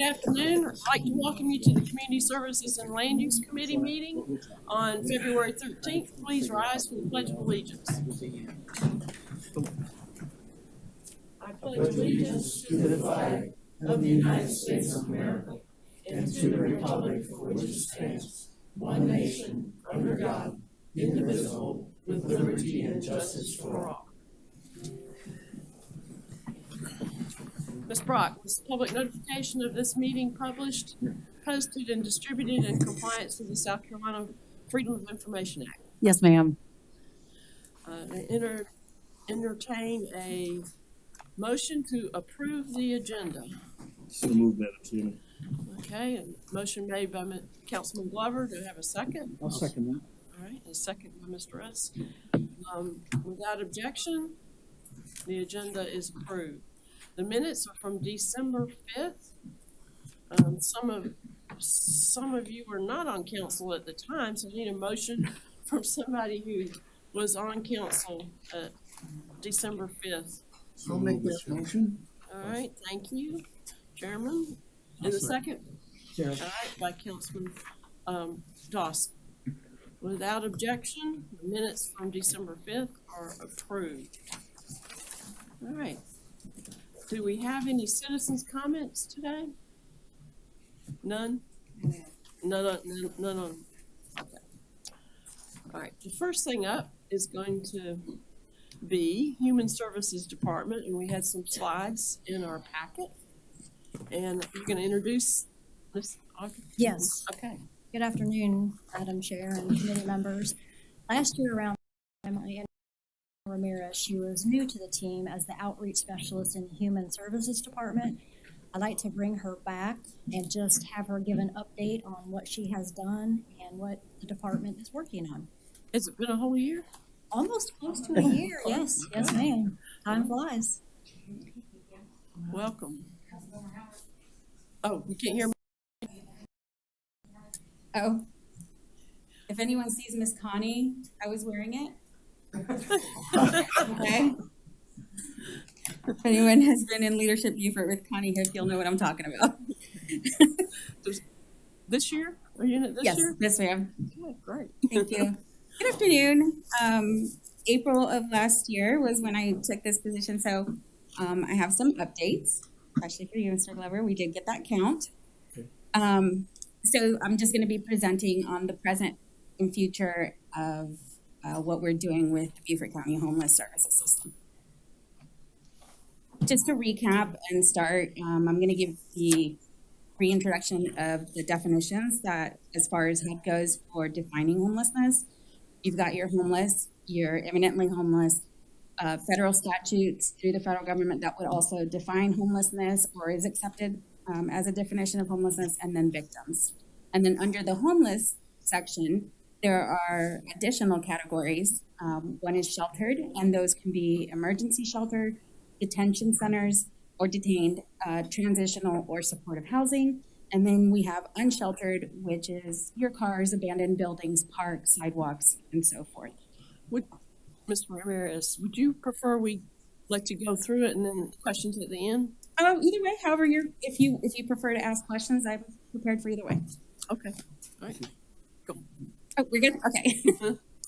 Good afternoon. I'd like to welcome you to the Community Services and Land Use Committee meeting on February 13th. Please rise for the Pledge of Allegiance. I pledge allegiance to the flag of the United States of America and to the republic for which it stands, one nation, under God, indivisible, with liberty and justice for all. Ms. Brock, was public notification of this meeting published, posted, and distributed in compliance with the South Carolina Freedom of Information Act? Yes, ma'am. Entertain a motion to approve the agenda. So move, Madam Chairman. Okay, a motion made by Councilman Glover. Do I have a second? I'll second that. All right, a second by Mr. Russ. Without objection, the agenda is approved. The minutes are from December 5th. Some of you were not on council at the time, so I need a motion from somebody who was on council at December 5th. I'll make that motion. All right, thank you, Chairman. And the second? All right, by Councilman Dawson. Without objection, the minutes from December 5th are approved. All right. Do we have any citizens' comments today? None? None on. Okay. All right. The first thing up is going to be Human Services Department, and we had some slides in our packet. And you're going to introduce this? Yes. Okay. Good afternoon, Madam Chair and committee members. Last year around Emily Ramirez, she was new to the team as the outreach specialist in the Human Services Department. I'd like to bring her back and just have her give an update on what she has done and what the department is working on. Has it been a whole year? Almost close to a year. Yes, yes, ma'am. Time flies. Welcome. Oh, you can't hear me? Oh, if anyone sees Miss Connie, I was wearing it. Okay. If anyone has been in leadership Beaufort with Connie Hiff, you'll know what I'm talking about. This year? Are you in it this year? Yes, ma'am. Okay, great. Thank you. Good afternoon. April of last year was when I took this position, so I have some updates, especially for you, Mr. Glover. We did get that count. Okay. So I'm just going to be presenting on the present and future of what we're doing with the Beaufort County Homeless Services System. Just to recap and start, I'm going to give the reintroduction of the definitions that, as far as HUD goes for defining homelessness. You've got your homeless, your imminently homeless, federal statutes through the federal government that would also define homelessness or is accepted as a definition of homelessness, and then victims. And then under the homeless section, there are additional categories. One is sheltered, and those can be emergency shelter, detention centers, or detained, transitional or supportive housing. And then we have unsheltered, which is your cars, abandoned buildings, parks, sidewalks, and so forth. Mr. Ramirez, would you prefer we let you go through it and then questions at the end? Either way, however, if you prefer to ask questions, I'm prepared for either way. Okay. All right. Go. Oh, we're good? Okay.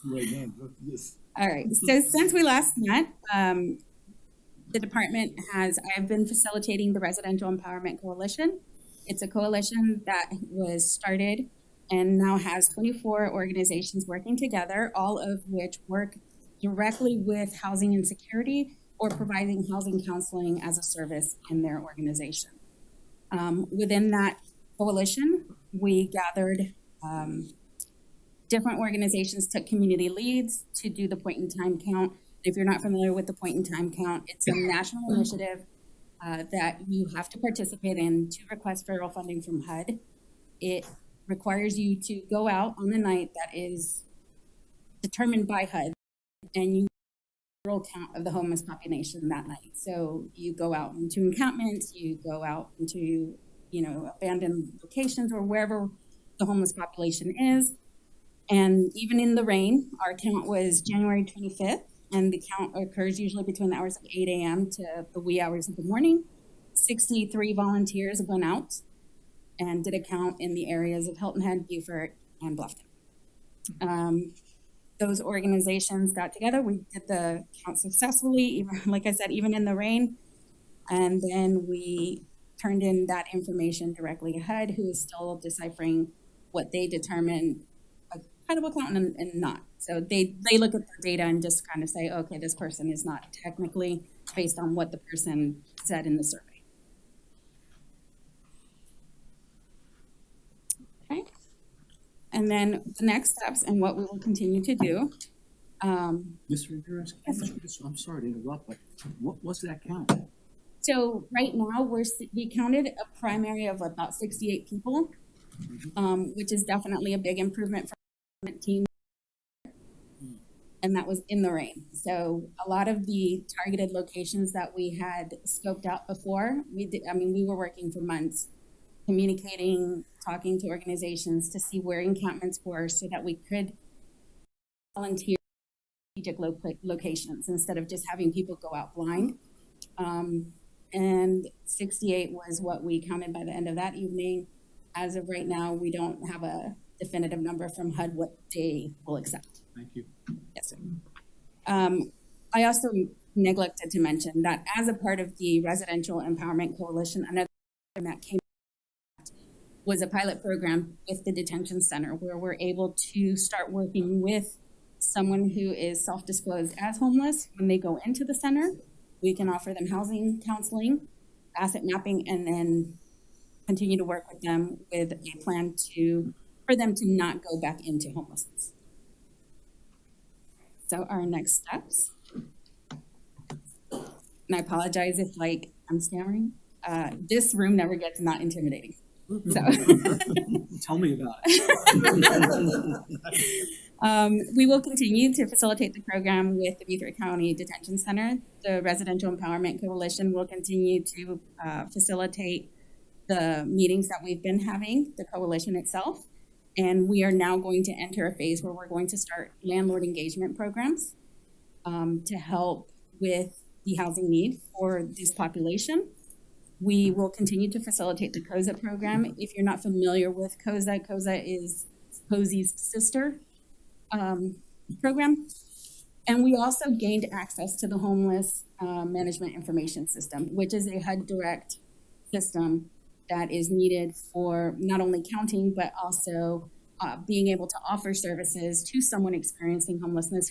Right now, yes. All right. So since we last met, the department I've been facilitating the Residential Empowerment Coalition. It's a coalition that was started and now has 24 organizations working together, all of which work directly with housing insecurity or providing housing counseling as a service in their organization. Within that coalition, we gathered different organizations, took community leads to do the point-in-time count. If you're not familiar with the point-in-time count, it's a national initiative that you have to participate in to request federal funding from HUD. It requires you to go out on the night that is determined by HUD, and you rural count of the homeless population that night. So you go out into encampments, you go out into, abandoned locations or wherever the homeless population is. And even in the rain, our count was January 25th, and the count occurs usually between the hours of 8 a.m. to the wee hours of the morning. 63 volunteers went out and did a count in the areas of Hilton Head, Beaufort, and Bluffton. Those organizations got together. We did the count successfully, even, like I said, even in the rain. And then we turned in that information directly to HUD, who is still deciphering what they determine a credible count and not. So they look at the data and just kind of say, okay, this person is not technically based on what the person said in the survey. Okay. And then the next steps and what we will continue to do. Mr. Ramirez, can I ask you this? I'm sorry to interrupt, but what was that count? So right now we counted a primary of about 68 people, which is definitely a big improvement from the team. And that was in the rain. So a lot of the targeted locations that we had scoped out before, we were working for months, communicating, talking to organizations to see where encampments were so that we could volunteer strategic locations instead of just having people go out blind. And 68 was what we counted by the end of that evening. As of right now, we don't have a definitive number from HUD what they will accept. Thank you. Yes, sir. I also neglected to mention that as a part of the Residential Empowerment Coalition, another thing that came was a pilot program with the detention center where we're able to start working with someone who is self-disclosed as homeless. When they go into the center, we can offer them housing counseling, asset mapping, and then continue to work with them with a plan for them to not go back into homelessness. So our next steps, and I apologize if I'm stammering, this room never gets not intimidating. So Tell me about it. We will continue to facilitate the program with the Beaufort County Detention Center. The Residential Empowerment Coalition will continue to facilitate the meetings that we've been having, the coalition itself. And we are now going to enter a phase where we're going to start landlord engagement programs to help with the housing need for this population. We will continue to facilitate the COSA program. If you're not familiar with COSA, COSA is POSI's sister program. And we also gained access to the Homeless Management Information System, which is a HUD direct system that is needed for not only counting, but also being able to offer services to someone experiencing homelessness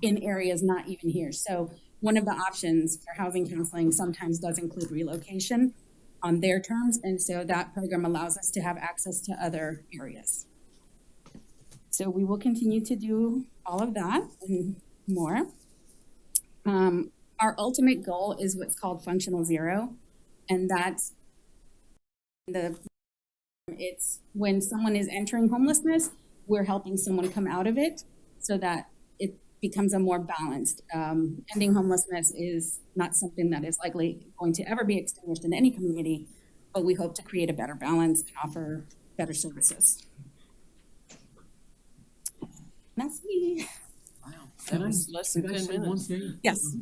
in areas not even here. So one of the options for housing counseling sometimes does include relocation on their terms. And so that program allows us to have access to other areas. So we will continue to do all of that and more. Our ultimate goal is what's called functional zero. And that's it's when someone is entering homelessness, we're helping someone come out of it so that it becomes a more balanced. Ending homelessness is not something that is likely going to ever be extinguished in any community, but we hope to create a better balance and offer better services. That's me. Wow, that was less than 10 One minutes. thing? Yes.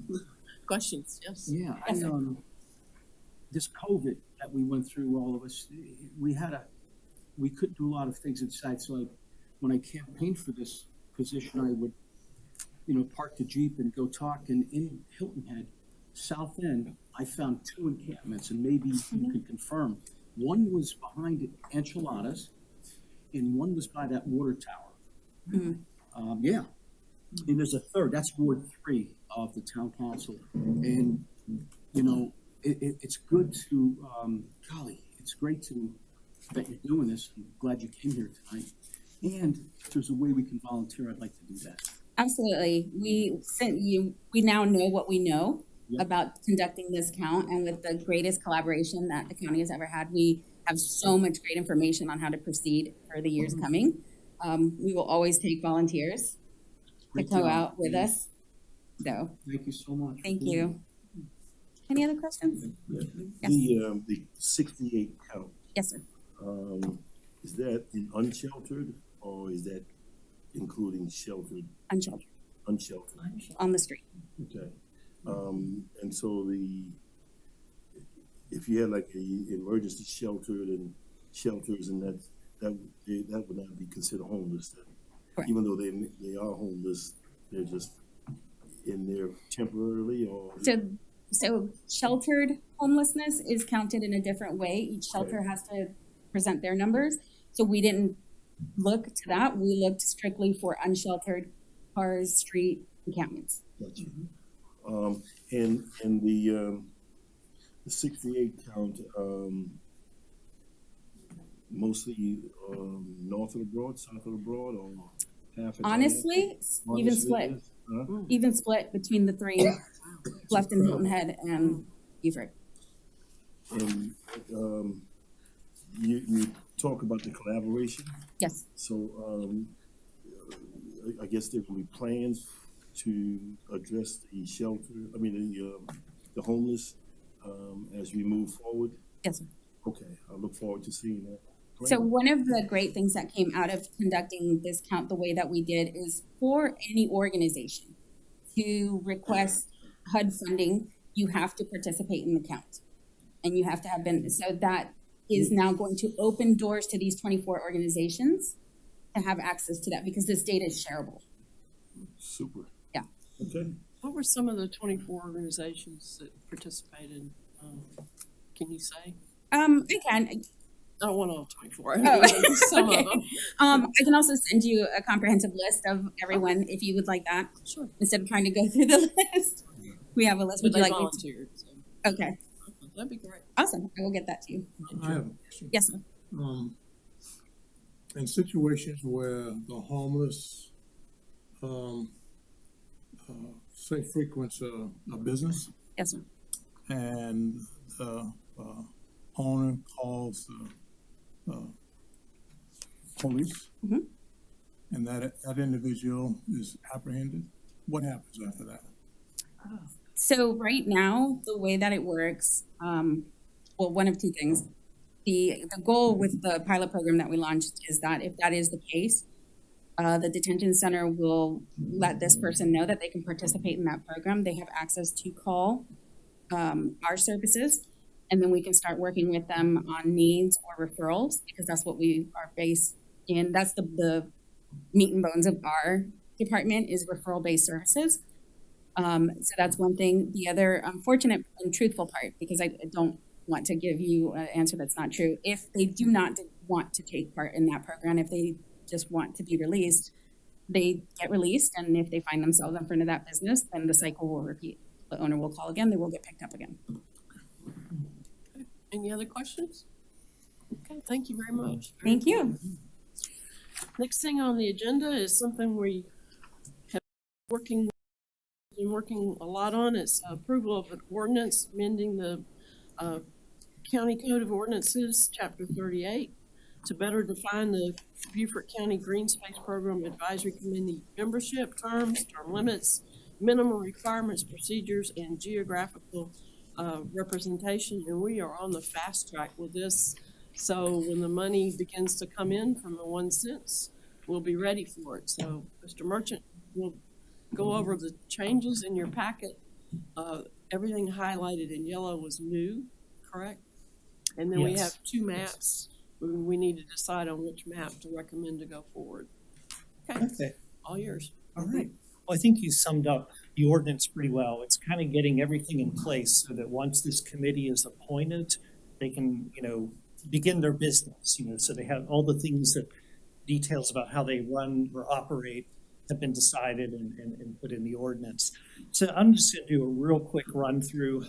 Questions, yes. Yeah, Yes, sir. This COVID that we went through, all of us, we couldn't do a lot of things inside. So when I campaigned for this position, I would, park the Jeep and go talk. And in Hilton Head, South End, I found 2 encampments, and maybe you can confirm. One was behind Enchiladas, and one was by that water tower. Yeah. And there's a third. That's Ward 3 of the town council. And, it's good to, golly, it's great that you're doing this. I'm glad you came here tonight. And if there's a way we can volunteer, I'd like to do that. Absolutely. We now know what we know Yep. about conducting this count, and with the greatest collaboration that the county has ever had, we have so much great information on how to proceed for the years coming. We will always take volunteers Great to go job. out with us. So Thank you so much. thank you. Any other questions? Yeah. Yes. The 68 count, Yes, sir. is that in unsheltered or is that including sheltered, Unsheltered, unsheltered? on the street. Okay. And so if you had like a emergency sheltered and shelters, and that would not be considered homeless. Then. Correct. Even though they are homeless, they're just in there temporarily, or So sheltered homelessness is counted in a different way. Each shelter has to present their numbers. So we didn't look to that. We looked strictly for unsheltered cars, street encampments. Gotcha. And the 68 count, mostly north of the Broad, south of the Broad, or half and Honestly, half? even split. Huh? Even split between the three, Bluffton, Hilton Head, and Beaufort. And you talk about the collaboration. Yes. So I guess there will be plans to address the shelter. I mean the homeless as we move forward. Yes, sir. Okay, I look forward to seeing that. Great. So one of the great things that came out of conducting this count the way that we did is for any organization to request HUD funding, you have to participate in the count. And you have to have been, so that is now going to open doors to these 24 organizations to have access to that because this data is shareable. Super. Yeah. Okay. What were some of the 24 organizations that participated? Can you say? I can. I don't want all 24. Oh, Some okay. of them. I can also send you a comprehensive list of everyone if you would like that. Sure. Instead of trying to go through the list, we have a list. But Would you they like me volunteered. So. to? Okay, That'd be great. awesome. I will get that to you. I have a question. Yes, sir. In situations where the homeless, say frequents a business Yes, sir. and the owner calls the police Mhm. and that individual is apprehended, what happens after that? So right now, the way that it works, well, one of two things. The goal with the pilot program that we launched is that if that is the case, the detention center will let this person know that they can participate in that program. They have access to call our services, and then we can start working with them on needs or referrals because that's what we are based in. That's the meat and bones of our department is referral-based services. So that's one thing. The other unfortunate and truthful part, because I don't want to give you an answer that's not true. If they do not want to take part in that program, if they just want to be released, they get released. And if they find themselves in front of that business, then the cycle will repeat. The owner will call again, they will get picked up again. Okay. Any other questions? Okay, thank you very much. Thank you. Next thing on the agenda is something we have been working a lot on. It's approval of an ordinance amending the County Code of Ordinances, Chapter 38, to better define the Beaufort County Green Space Program Advisory Committee membership terms, term limits, minimum requirements, procedures, and geographical representation. And we are on the fast track with this. So when the money begins to come in from the 1 cent, we'll be ready for it. So Mr. Merchant will go over the changes in your packet. Everything highlighted in yellow was new, correct? And then we Yes. have two maps. We need to decide on which map to recommend to go forward. Okay, Okay, all yours. all right. Well, I think you summed up the ordinance pretty well. It's kind of getting everything in place so that once this committee is appointed, they can, begin their business, so they have all the things that details about how they run or operate have been decided and put in the ordinance. So I'm just going to do a real quick run through.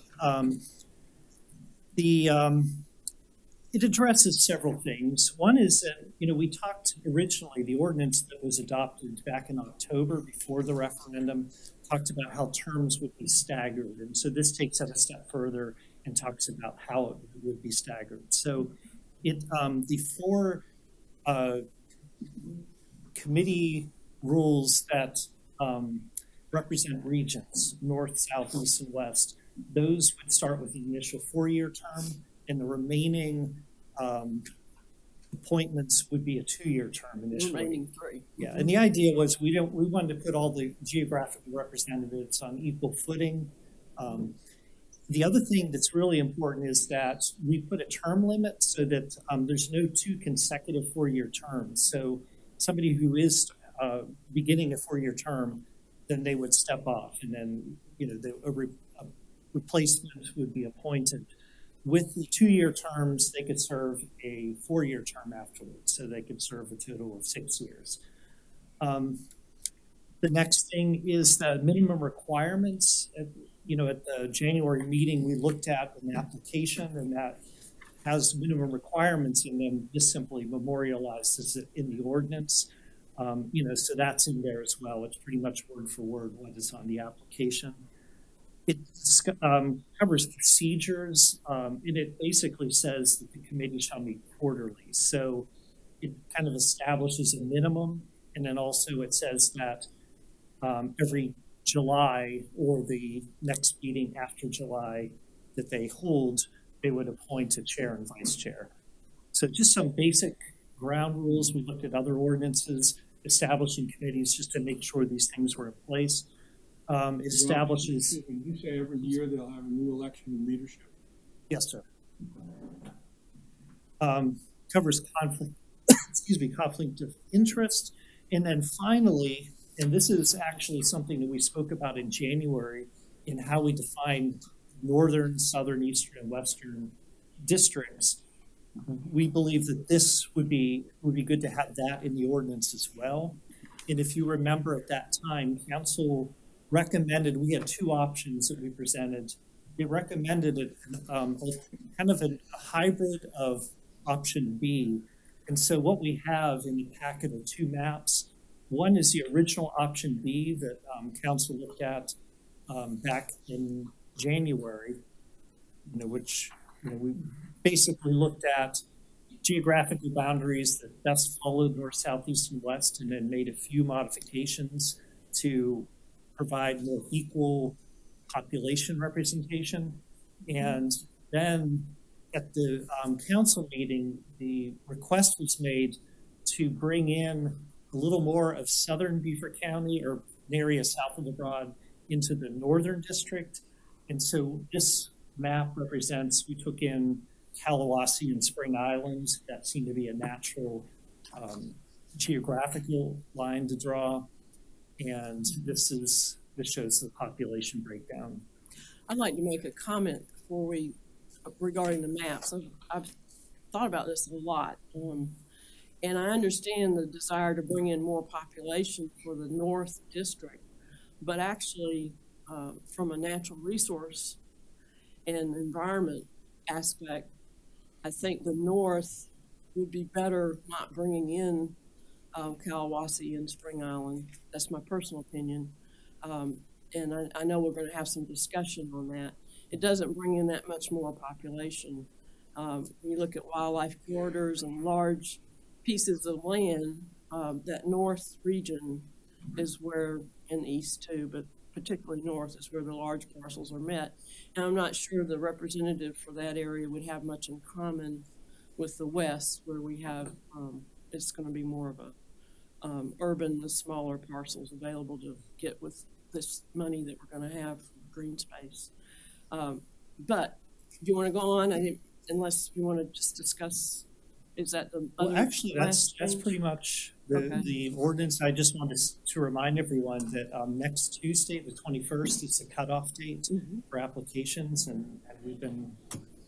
It addresses several things. One is that, we talked originally, the ordinance that was adopted back in October before the referendum talked about how terms would be staggered. And so this takes that a step further and talks about how it would be staggered. So the four committee rules that represent regions, north, south, east, and west, those would start with the initial 4-year term, and the remaining appointments would be a 2-year term initially. Remaining 3. Yeah, and the idea was we wanted to put all the geographical representatives on equal footing. The other thing that's really important is that we put a term limit so that there's no 2 consecutive 4-year terms. So somebody who is beginning a 4-year term, then they would step off, and then a replacement would be appointed. With the 2-year terms, they could serve a 4-year term afterwards, so they could serve a total of 6 years. The next thing is the minimum requirements. At the January meeting, we looked at an application, and that has minimum requirements, and then just simply memorializes it in the ordinance. So that's in there as well. It's pretty much word for word what is on the application. It covers procedures, and it basically says that the committee shall meet quarterly. So it kind of establishes a minimum, and then also it says that every July or the next meeting after July that they hold, they would appoint a chair and vice chair. So just some basic ground rules. We looked at other ordinances establishing committees just to make sure these things were in place. Establishes. You say every year they'll have a new election of leadership. Yes, sir. Covers conflict, conflict of interest. And then finally, and this is actually something that we spoke about in January in how we define northern, southern, eastern, and western districts. We believe that this would be good to have that in the ordinance as well. And if you remember at that time, council recommended, we had 2 options that we presented. They recommended kind of a hybrid of option B. And so what we have in the packet are 2 maps. One is the original option B that council looked at back in January, which we basically looked at geographical boundaries that best followed north, south, east, and west, and then made a few modifications to provide more equal population representation. And then at the council meeting, the request was made to bring in a little more of southern Beaufort County or an area south of the Broad into the northern district. And so this map represents, we took in Kalawasi and Spring Island. That seemed to be a natural geographical line to draw. And this shows the population breakdown. I'd like to make a comment regarding the maps. I've thought about this a lot. And I understand the desire to bring in more population for the North District, but actually from a natural resource and environment aspect, I think the North would be better not bringing in Kalawasi and Spring Island. That's my personal opinion. And I know we're going to have some discussion on that. It doesn't bring in that much more population. You look at wildlife corridors and large pieces of land, that north region is where, and east too, but particularly north is where the large parcels are met. And I'm not sure the representative for that area would have much in common with the west, where we have, it's going to be more of a urban, the smaller parcels available to get with this money that we're going to have for green space. But do you want to go on? Unless you want to just discuss. Is that the well? Actually, that's pretty much the ordinance. I just wanted to remind everyone that next Tuesday, the 21st, is the cutoff date for applications, and we've been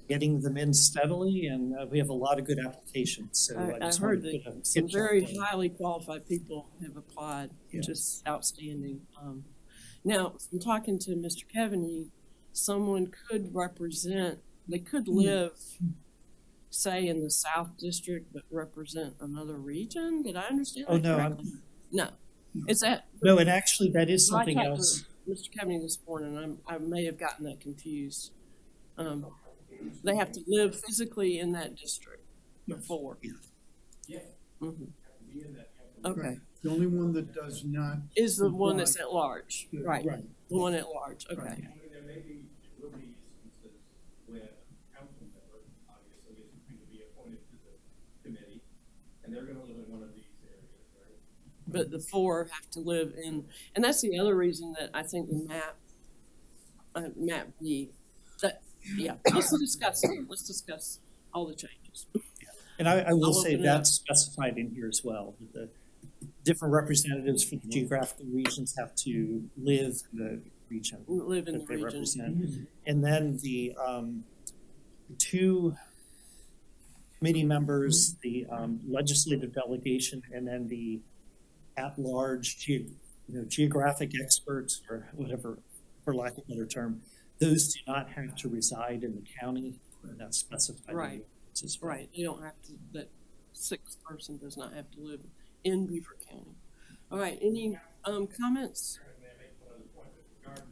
getting them in steadily, and we have a lot of good applications. So I heard that some very highly qualified people have applied, which is outstanding. Now, from talking to Mr. Kevaney, someone could represent. They could live, say, in the South District, but represent another region. Did I understand that correctly? No. Is that no? And actually, that is something else. Mr. Kevaney this morning, I may have gotten that confused. They have to live physically in that district before. Yeah. Mm-hmm. Okay. The only one that does not is the one that's at large, right? Right. The one at large. Okay. Right. There will be instances where a council member obviously is going to be appointed to the committee, and they're going to live in one of these areas, right? But the 4 have to live in, and that's the other reason that I think the map B Yeah, let's discuss all the changes. And I will I'll say open it up. that's specified in here as well, that the different representatives for the geographical regions have to live in the region Live in that the they region. represent. And then the two committee members, the legislative delegation, and then the at-large geographic experts, or whatever, for lack of a better term, those do not have to reside in the county. That's specified. in the Right. ordinance as well. Right, they don't have to, that sixth person does not have to live in Beaufort County. All right, any, comments? May I make one other point with regard to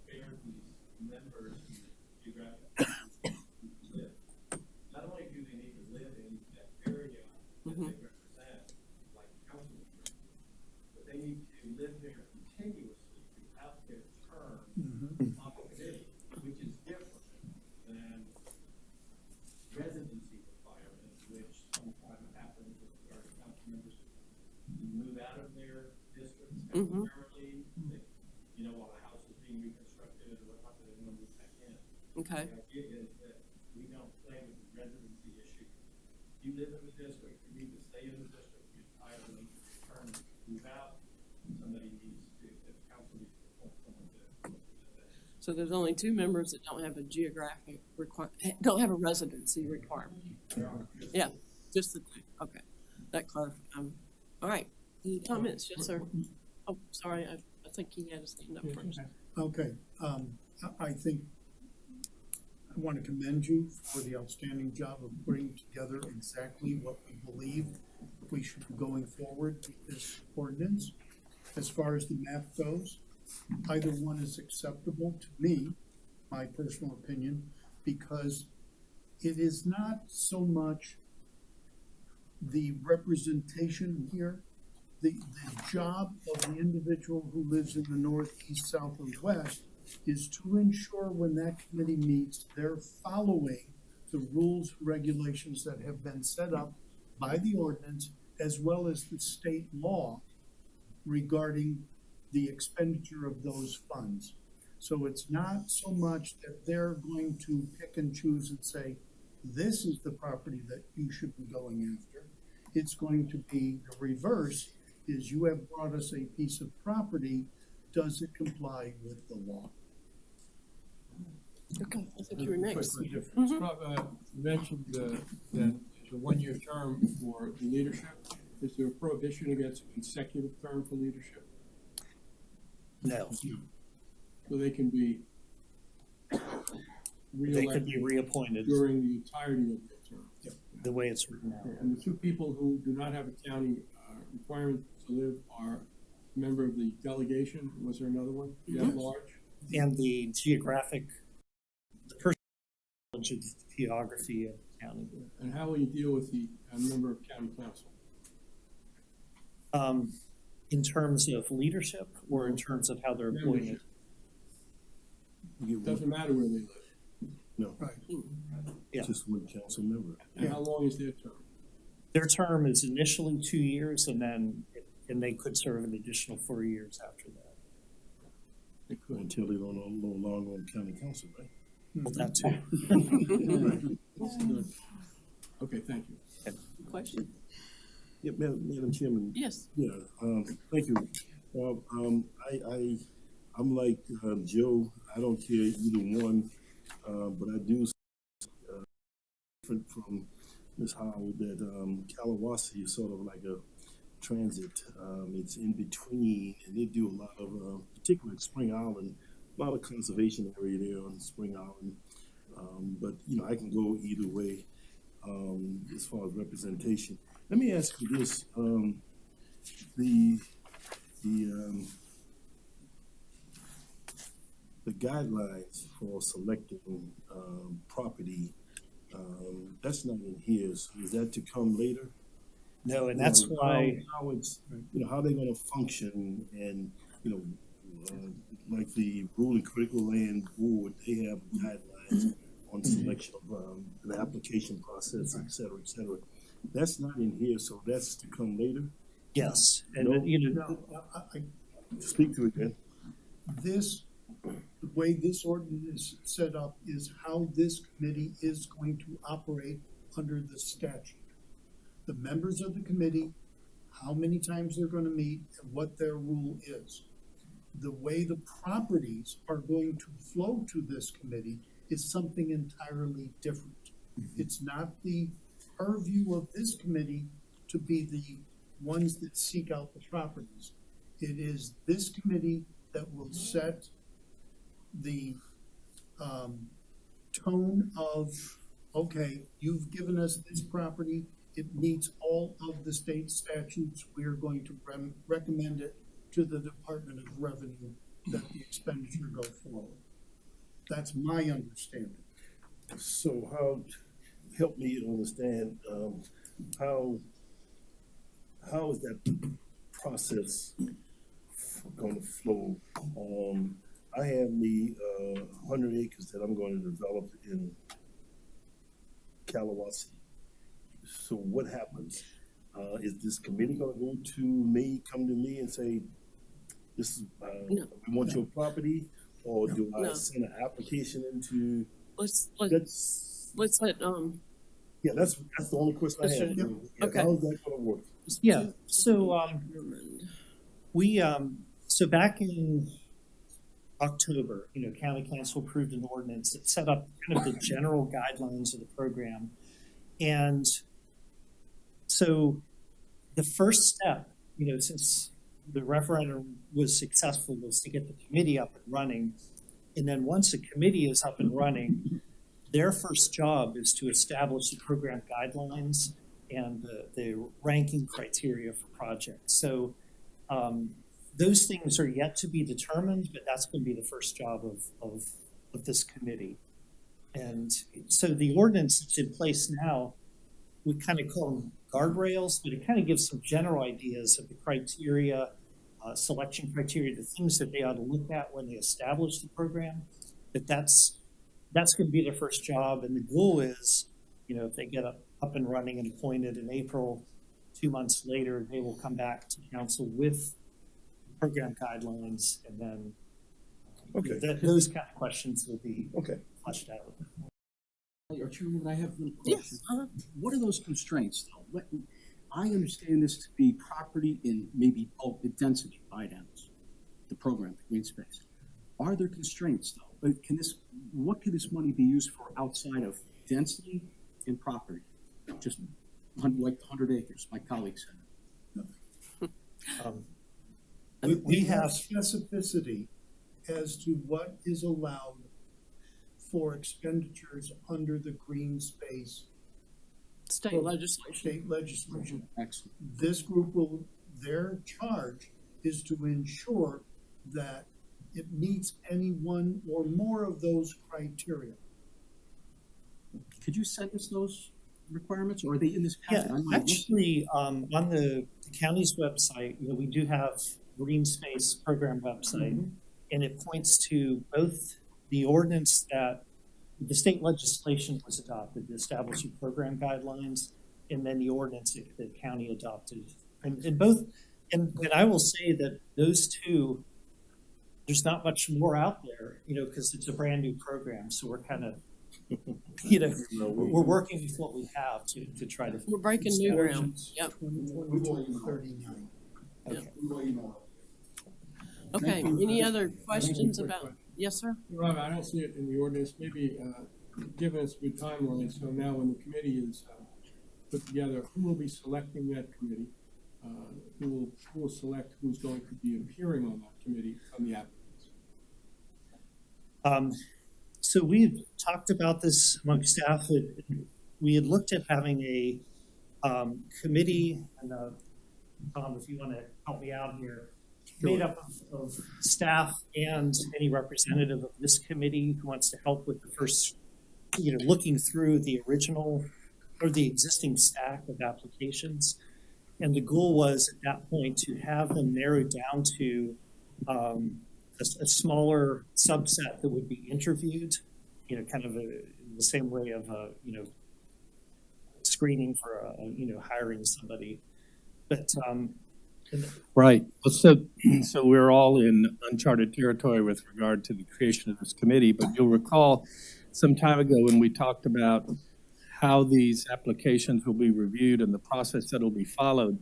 where these members in the geographic live? Not only do they need to live in that area that Mhm. they represent, like council members, but they need to live there continuously throughout their term on the committee, which is different than residency requirements, which sometimes happens with regard to council members who move out of their districts temporarily. You know, while a house is being reconstructed or whatnot, they want to move back in. Okay, The idea is that we don't play with the residency issue. You live in the district, you need to stay in the district your entire length of term. Move out, somebody needs to, the council needs to appoint someone to represent that. so there's only two members that don't have a don't have a residency requirement. Yeah, just the two, okay, that clarifies, all right, any comments? Yes, sir. Oh, sorry, I think he had his hand up first. Okay, I think I want to commend you for the outstanding job of putting together exactly what we believe we should be going forward with this ordinance. As far as the map goes, either one is acceptable to me, my personal opinion, because it is not so much the representation here, the job of the individual who lives in the north, east, south, or west is to ensure when that committee meets, they're following the rules, regulations that have been set up by the ordinance as well as the state law regarding the expenditure of those funds. So it's not so much that they're going to pick and choose and say, this is the property that you should be going after. It's going to be the reverse, is you have brought us a piece of property, does it comply with the law? Okay, I think you were next. Quickly different. You mentioned that it's a one-year term for the leadership. Is there a prohibition against a consecutive term for leadership? No, So they can be they could reelected be reappointed during the entirety of their term. the way it's written now. And the two people who do not have a county requirement to live are a member of the delegation. Was there another one? The at-large? And the geographic, the person knowledge of the geography of the county. And how will you deal with the member of county council? In terms of leadership or in terms of how they're appointed? You get Doesn't matter where they live. no, Yeah. just one council member. And how long is their term? Their term is initially 2 years and they could serve an additional 4 years after that. They could. Until they don't no longer on county council, right? Well, that too. Good. Okay, thank you. Question? Yeah, Madam Chairman. Yes. Yeah, thank you. Well, I'm like Joe. I don't care either one, but I do different from Ms. Howell that Kalawasi is sort of like a transit. It's in between, and they do a lot of, particularly Spring Island, a lot of conservation area there on Spring Island. But you know, I can go either way as far as representation. Let me ask you this: the guidelines for selecting property, that's not in here. So is that to come later? No, and that's why, How it's, you know, how they're gonna function and, you know, like the Rural and Critical Land Board, they have guidelines on selection of the application process, et cetera, et cetera. That's not in here, so that's to come later. yes, and No. you know, No, Speak to it then. this, the way this ordinance is set up is how this committee is going to operate under the statute. The members of the committee, how many times they're gonna meet, and what their rule is. The way the properties are going to flow to this committee is something entirely different. It's not the purview of this committee to be the ones that seek out the properties. It is this committee that will set the tone of, okay, you've given us this property, it meets all of the state statutes, we are going to recommend it to the Department of Revenue that the expenditure go forward. That's my understanding. So help me understand, how is that process going to flow? I have the 100 acres that I'm going to develop in Kalawasi. So what happens? Is this committee going to go to me, come to me and say, this is, No. we want your property? Or do I No. send an application into, Let's that's, let, yeah, that's the only question I have. Mr. Yeah, Okay. how is that going to work? Yeah, so, we, so back in October, county council approved an ordinance that set up kind of the general guidelines of the program. And so the first step, since the referendum was successful, was to get the committee up and running. And then once the committee is up and running, their first job is to establish the program guidelines and the ranking criteria for projects. So those things are yet to be determined, but that's going to be the first job of this committee. And so the ordinance that's in place now, we kind of call them guardrails, but it kind of gives some general ideas of the criteria, selection criteria, the things that they ought to look at when they establish the program. But that's going to be their first job, and the goal is, if they get up and running and appointed in April, 2 months later, they will come back to council with program guidelines, and then Okay. those kind of questions will be Okay. fleshed out. Or Chairman, I have one yes, question. What are those constraints, though? I understand this to be property in maybe bulk density buy-downs, the program, the green space. Are there constraints, though? What can this money be used for outside of density and property? Just like the 100 acres, my colleague said. We have Specificity as to what is allowed for expenditures under the green space state legislation. state legislation. Excellent. This group their charge is to ensure that it meets any one or more of those criteria. Could you send us those requirements, or are they in this Yeah, packet? I might look. actually, on the county's website, we do have green space program website, and it points to both the ordinance that the state legislation was adopted to establish the program guidelines, and then the ordinance that the county adopted. And both, and I will say that those two, there's not much more out there, because it's a brand new program. So we're kind of, we're working with what we have to try to. We're breaking new ground. Yep. 2239. Okay. Okay, any other questions about, yes, sir? Rob, I don't see it in the ordinance, maybe give us a timeline, so now when the committee is put together, who will be selecting that committee? Who will select who's going to be appearing on that committee from the applicants? So we've talked about this among staff. We had looked at having a committee, and Tom, if you want to help me out here, made up of staff and any representative of this committee who wants to help with the first, looking through the original or the existing stack of applications. And the goal was at that point to have them narrowed down to a smaller subset that would be interviewed, kind of in the same way of, screening for, hiring somebody. But Right. So we're all in uncharted territory with regard to the creation of this committee, but you'll recall some time ago when we talked about how these applications will be reviewed and the process that will be followed.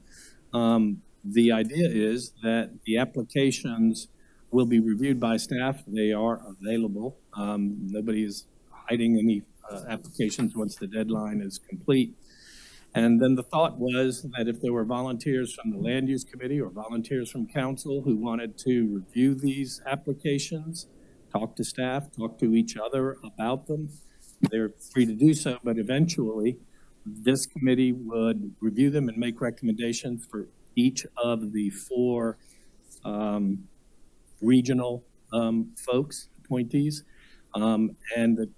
The idea is that the applications will be reviewed by staff. They are available. Nobody is hiding any applications once the deadline is complete. And then the thought was that if there were volunteers from the Land Use Committee or volunteers from council who wanted to review these applications, talk to staff, talk to each other about them, they're free to do so, but eventually this committee would review them and make recommendations for each of the four regional folks, appointees, and that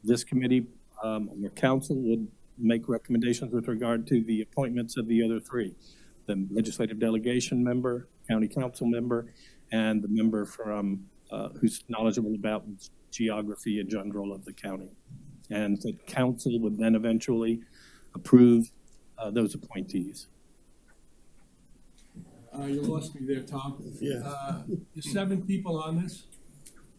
this committee or council would make recommendations with regard to the appointments of the other three, the legislative delegation member, county council member, and the member from who's knowledgeable about geography in general of the county. And the council would then eventually approve those appointees. You lost me there, Tom. Yeah. There's 7 people on this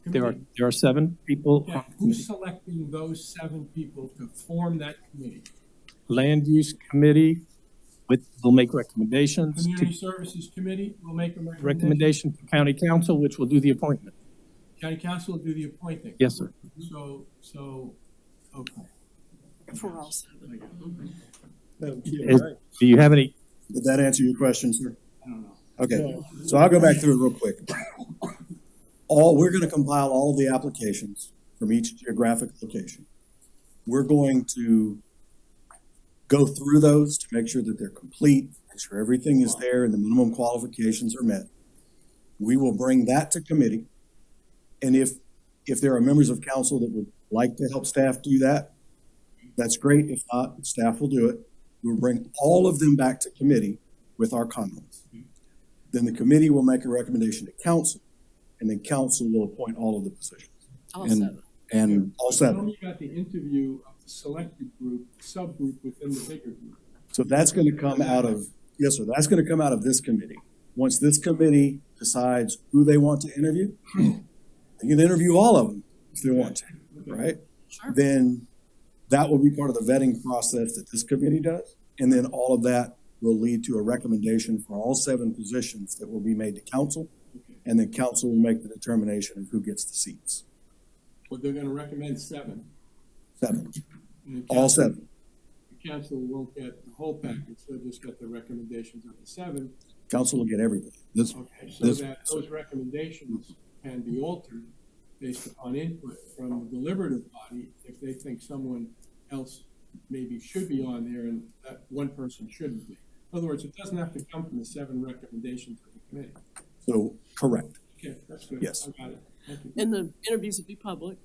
There committee. are 7 people. Yeah, who's selecting those 7 people to form that committee? Land Use Committee will make recommendations Community to Services Committee will make a recommendation. recommendation to County Council, which will do the appointment. County Council will do the appointing. Yes, sir. So, okay. For all 7. Madam Chair, Is- Do you have any? Did that answer your question, sir? I don't know. Okay, so I'll go back through it real quick. We're gonna compile all of the applications from each geographic location. We're going to go through those to make sure that they're complete, make sure everything is there and the minimum qualifications are met. We will bring that to committee. And if there are members of council that would like to help staff do that, that's great. If not, staff will do it. We'll bring all of them back to committee with our comments. Then the committee will make a recommendation to council, and then council will appoint all of the positions. All And- 7. And all Tell 7. me about the interview of the selected group, subgroup within the bigger group. So that's gonna come out of, yes, sir, that's gonna come out of this committee. Once this committee decides who they want to interview, they can interview all of them if they want to, right? Sure. Then that will be part of the vetting process that this committee does. And then all of that will lead to a recommendation for all 7 positions that will be made to council. And then council will make the determination of who gets the seats. But they're gonna recommend 7. 7, And the all council- 7. The council won't get the whole package, they'll just get the recommendations of the 7. Council will get everything. This, Okay, so This- that those recommendations can be altered based upon input from the deliberative body if they think someone else maybe should be on there and that one person shouldn't be. In other words, it doesn't have to come from the 7 recommendations of the committee. so, correct. Okay, that's good. Yes. I got it. Thank you. And the interviews will be public,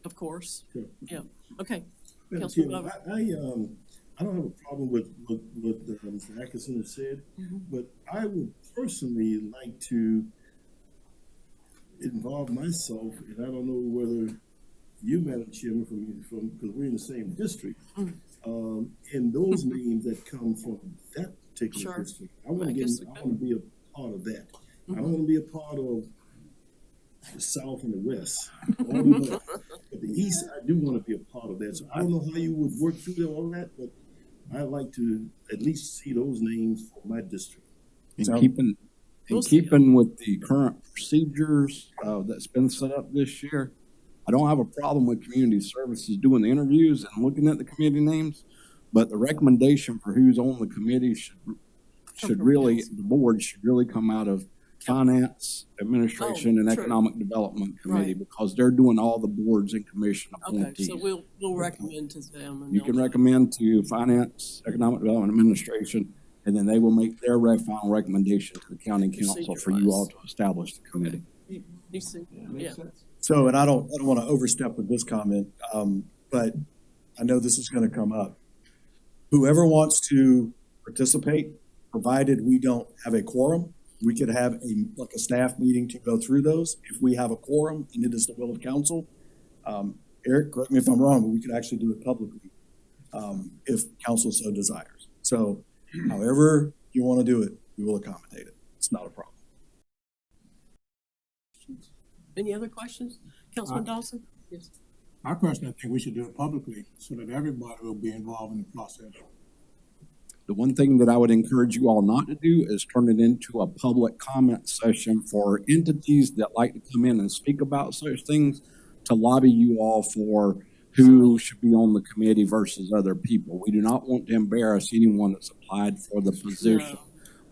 of course. Sure. Yeah, okay. Madam Councilman Chair, Glover. I don't have a problem with what Mr. Atkinson has said, but I would personally like to involve myself, and I don't know whether you, Madam Chairman, because we're in the same district, and those names that come from that particular Sure. district. I want I to guess get, we I could. want to be a part of that. I don't want to be a part of the South and the West. All of that. But the East, I do want to be a part of that. So I don't know how you would work through all that, but I'd like to at least see those names for my district. In Sound- keeping, We'll in see. keeping with the current procedures, that's been set up this year, I don't have a problem with community services doing the interviews and looking at the committee names, but the recommendation for who's on the committee should really, the board should really come out of finance, administration, and true. economic development committee, Right. because they're doing all the boards and commission Okay, appointees. so we'll recommend to them. And You they'll- can recommend to finance, economic development, administration, and then they will make their final recommendation to the county council for you all to establish the committee. You see, Yeah, makes yeah. sense. So, and I don't want to overstep with this comment, but I know this is going to come up. Whoever wants to participate, provided we don't have a quorum, we could have a staff meeting to go through those. If we have a quorum and it is the will of council, Eric, correct me if I'm wrong, but we could actually do it publicly, if council so desires. So however you want to do it, we will accommodate it. It's not a problem. Any other questions? Councilman Dawson? Yes. I personally think we should do it publicly so that everybody will be involved in the process. The one thing that I would encourage you all not to do is turn it into a public comment session for entities that like to come in and speak about such things, to lobby you all for who should be on the committee versus other people. We do not want to embarrass anyone that's applied for the position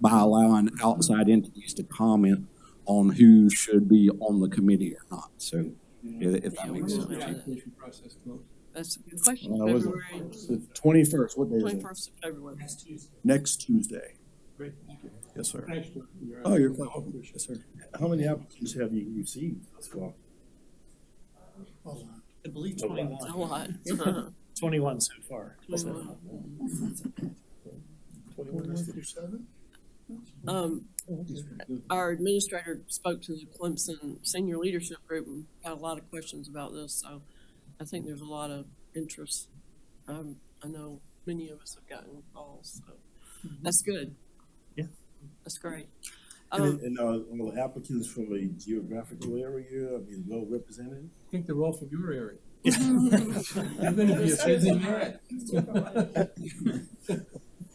by allowing outside entities to comment on who should be on the committee or not. So if that makes sense. The application process closed. That's a good question. Was it February the 21st? What day is it? 21st of February. Next Tuesday. Great, thank you. Yes, sir. Thanks, Joe. Oh, you're quite welcome. Yes, sir. How many applicants have you received thus far? I believe A 21. lot. 21 so far. 21. 21 Our administrator spoke to the Clemson Senior Leadership Group and got a lot of questions about this, so I think there's a lot of interest. I know many of us have gotten calls, so that's good. Yeah. That's great. And are all the applicants from a geographical area, I mean, well represented? I think they're all from your area. You're gonna be a busy man.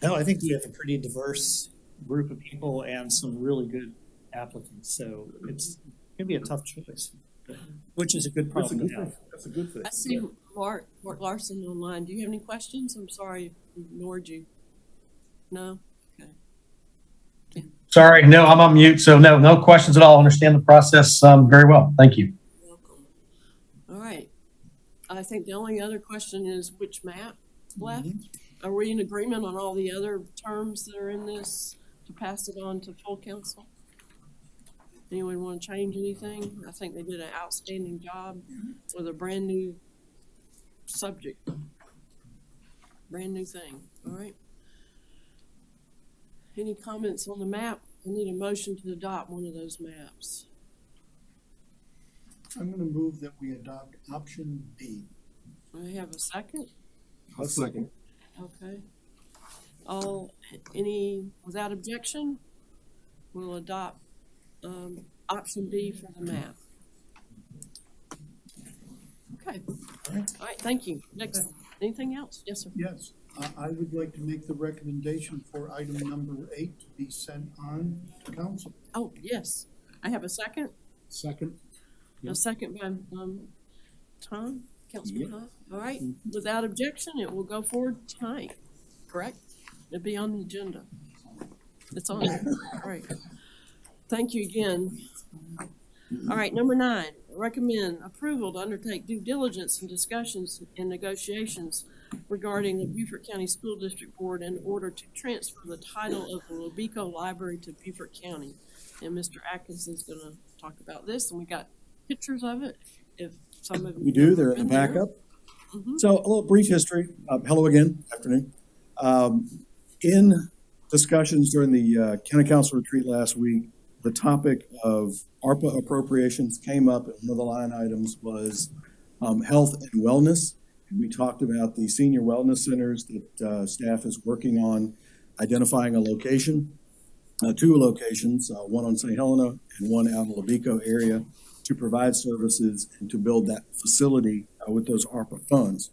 No, I think we have a pretty diverse group of people and some really good applicants, so it's gonna be a tough choice, which is a good That's a problem good to have. thing. That's a good thing. I see Mark Larson online. Do you have any questions? I'm sorry, I ignored you. No? Okay. Sorry, no, I'm on mute, so no questions at all. Understand the process very well. Thank you. Welcome. All right. I think the only other question is which map left? Are we in agreement on all the other terms that are in this to pass it on to full council? Anyone want to change anything? I think they did an outstanding job with a brand new subject. Brand new thing, all right? Any comments on the map? I need a motion to adopt one of those maps. I'm gonna move that we adopt option B. Do I have a second? I'll second. Okay. Without objection, we'll adopt, option B for the map. Okay. All right, thank you. Next, anything else? Yes, sir. Yes, I would like to make the recommendation for item number 8 to be sent on to council. Oh, yes. I have a second. Second. A second by, Tom, Councilman Tom. All right, without objection, it will go forward tonight, correct? It'll be on the agenda. It's on there. All right. Thank you again. All right, number 9, recommend approval to undertake due diligence and discussions and negotiations regarding the Beaufort County School District Board in order to transfer the title of the Lobico Library to Beaufort County. And Mr. Atkinson's gonna talk about this, and we got pictures of it, if some of you. We do, they're in the been there. backup. So a little brief history. Hello again, afternoon. In discussions during the county council retreat last week, the topic of ARPA appropriations came up, and one of the line items was health and wellness. And we talked about the senior wellness centers that staff is working on identifying a location, 2 locations, one on St. Helena and one out in the Lobico area, to provide services and to build that facility with those ARPA funds.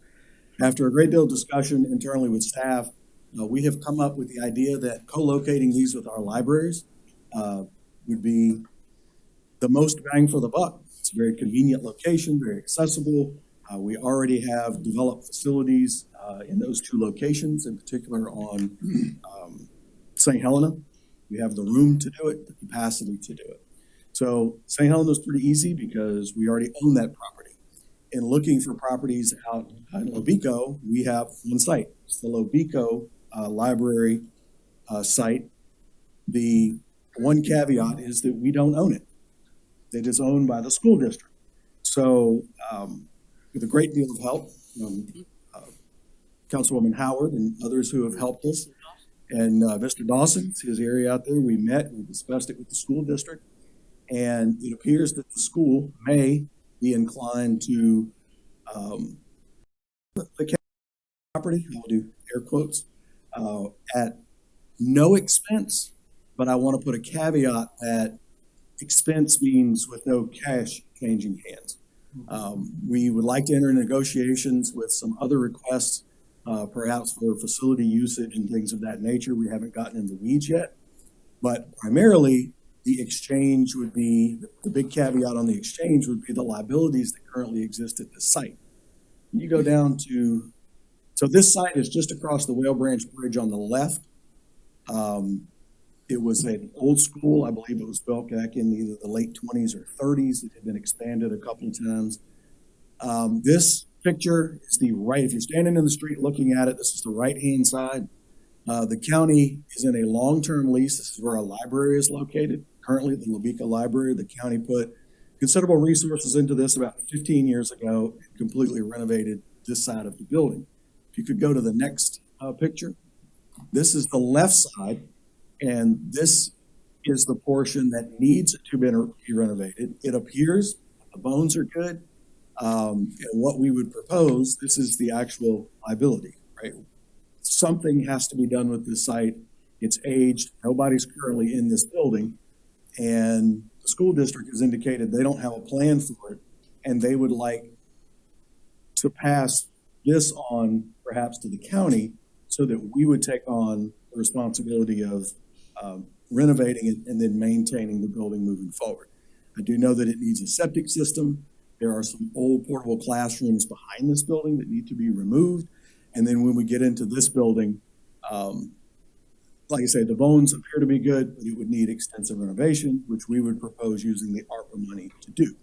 After a great deal of discussion internally with staff, we have come up with the idea that co-locating these with our libraries would be the most bang for the buck. It's a very convenient location, very accessible. We already have developed facilities in those 2 locations, in particular on St. Helena. We have the room to do it, the capacity to do it. So St. Helena is pretty easy because we already own that property. In looking for properties out in Lobico, we have one site. It's the Lobico Library site. The one caveat is that we don't own it. It is owned by the school district. So with a great deal of help from Councilwoman Howard and others who have helped us, and Mr. Dawson, it's his area out there, we met, we discussed it with the school district, and it appears that the school may be inclined to the property, I'll do air quotes, at no expense but I want to put a caveat that expense means with no cash changing hands. We would like to enter negotiations with some other requests, perhaps for facility usage and things of that nature. We haven't gotten in the weeds yet, but primarily the exchange would be, the big caveat on the exchange would be the liabilities that currently exist at this site. You go down to, so this site is just across the Whale Branch Bridge on the left. It was an old school, I believe it was built back in either the late 20s or 30s. It had been expanded a couple of times. This picture is the right, if you're standing in the street looking at it, this is the right-hand side. The county is in a long-term lease. This is where our library is located. Currently, the Labika Library, the county put considerable resources into this about 15 years ago and completely renovated this side of the building. If you could go to the next picture. This is the left side, and this is the portion that needs to be renovated. It appears the bones are good. And what we would propose, this is the actual liability, right? Something has to be done with this site. It's aged. Nobody's currently in this building. And the school district has indicated they don't have a plan for it, and they would like to pass this on perhaps to the county so that we would take on the responsibility of renovating it and then maintaining the building moving forward. I do know that it needs a septic system. There are some old portable classrooms behind this building that need to be removed. And then when we get into this building, like I say, the bones appear to be good, but it would need extensive renovation, which we would propose using the ARPA money to do.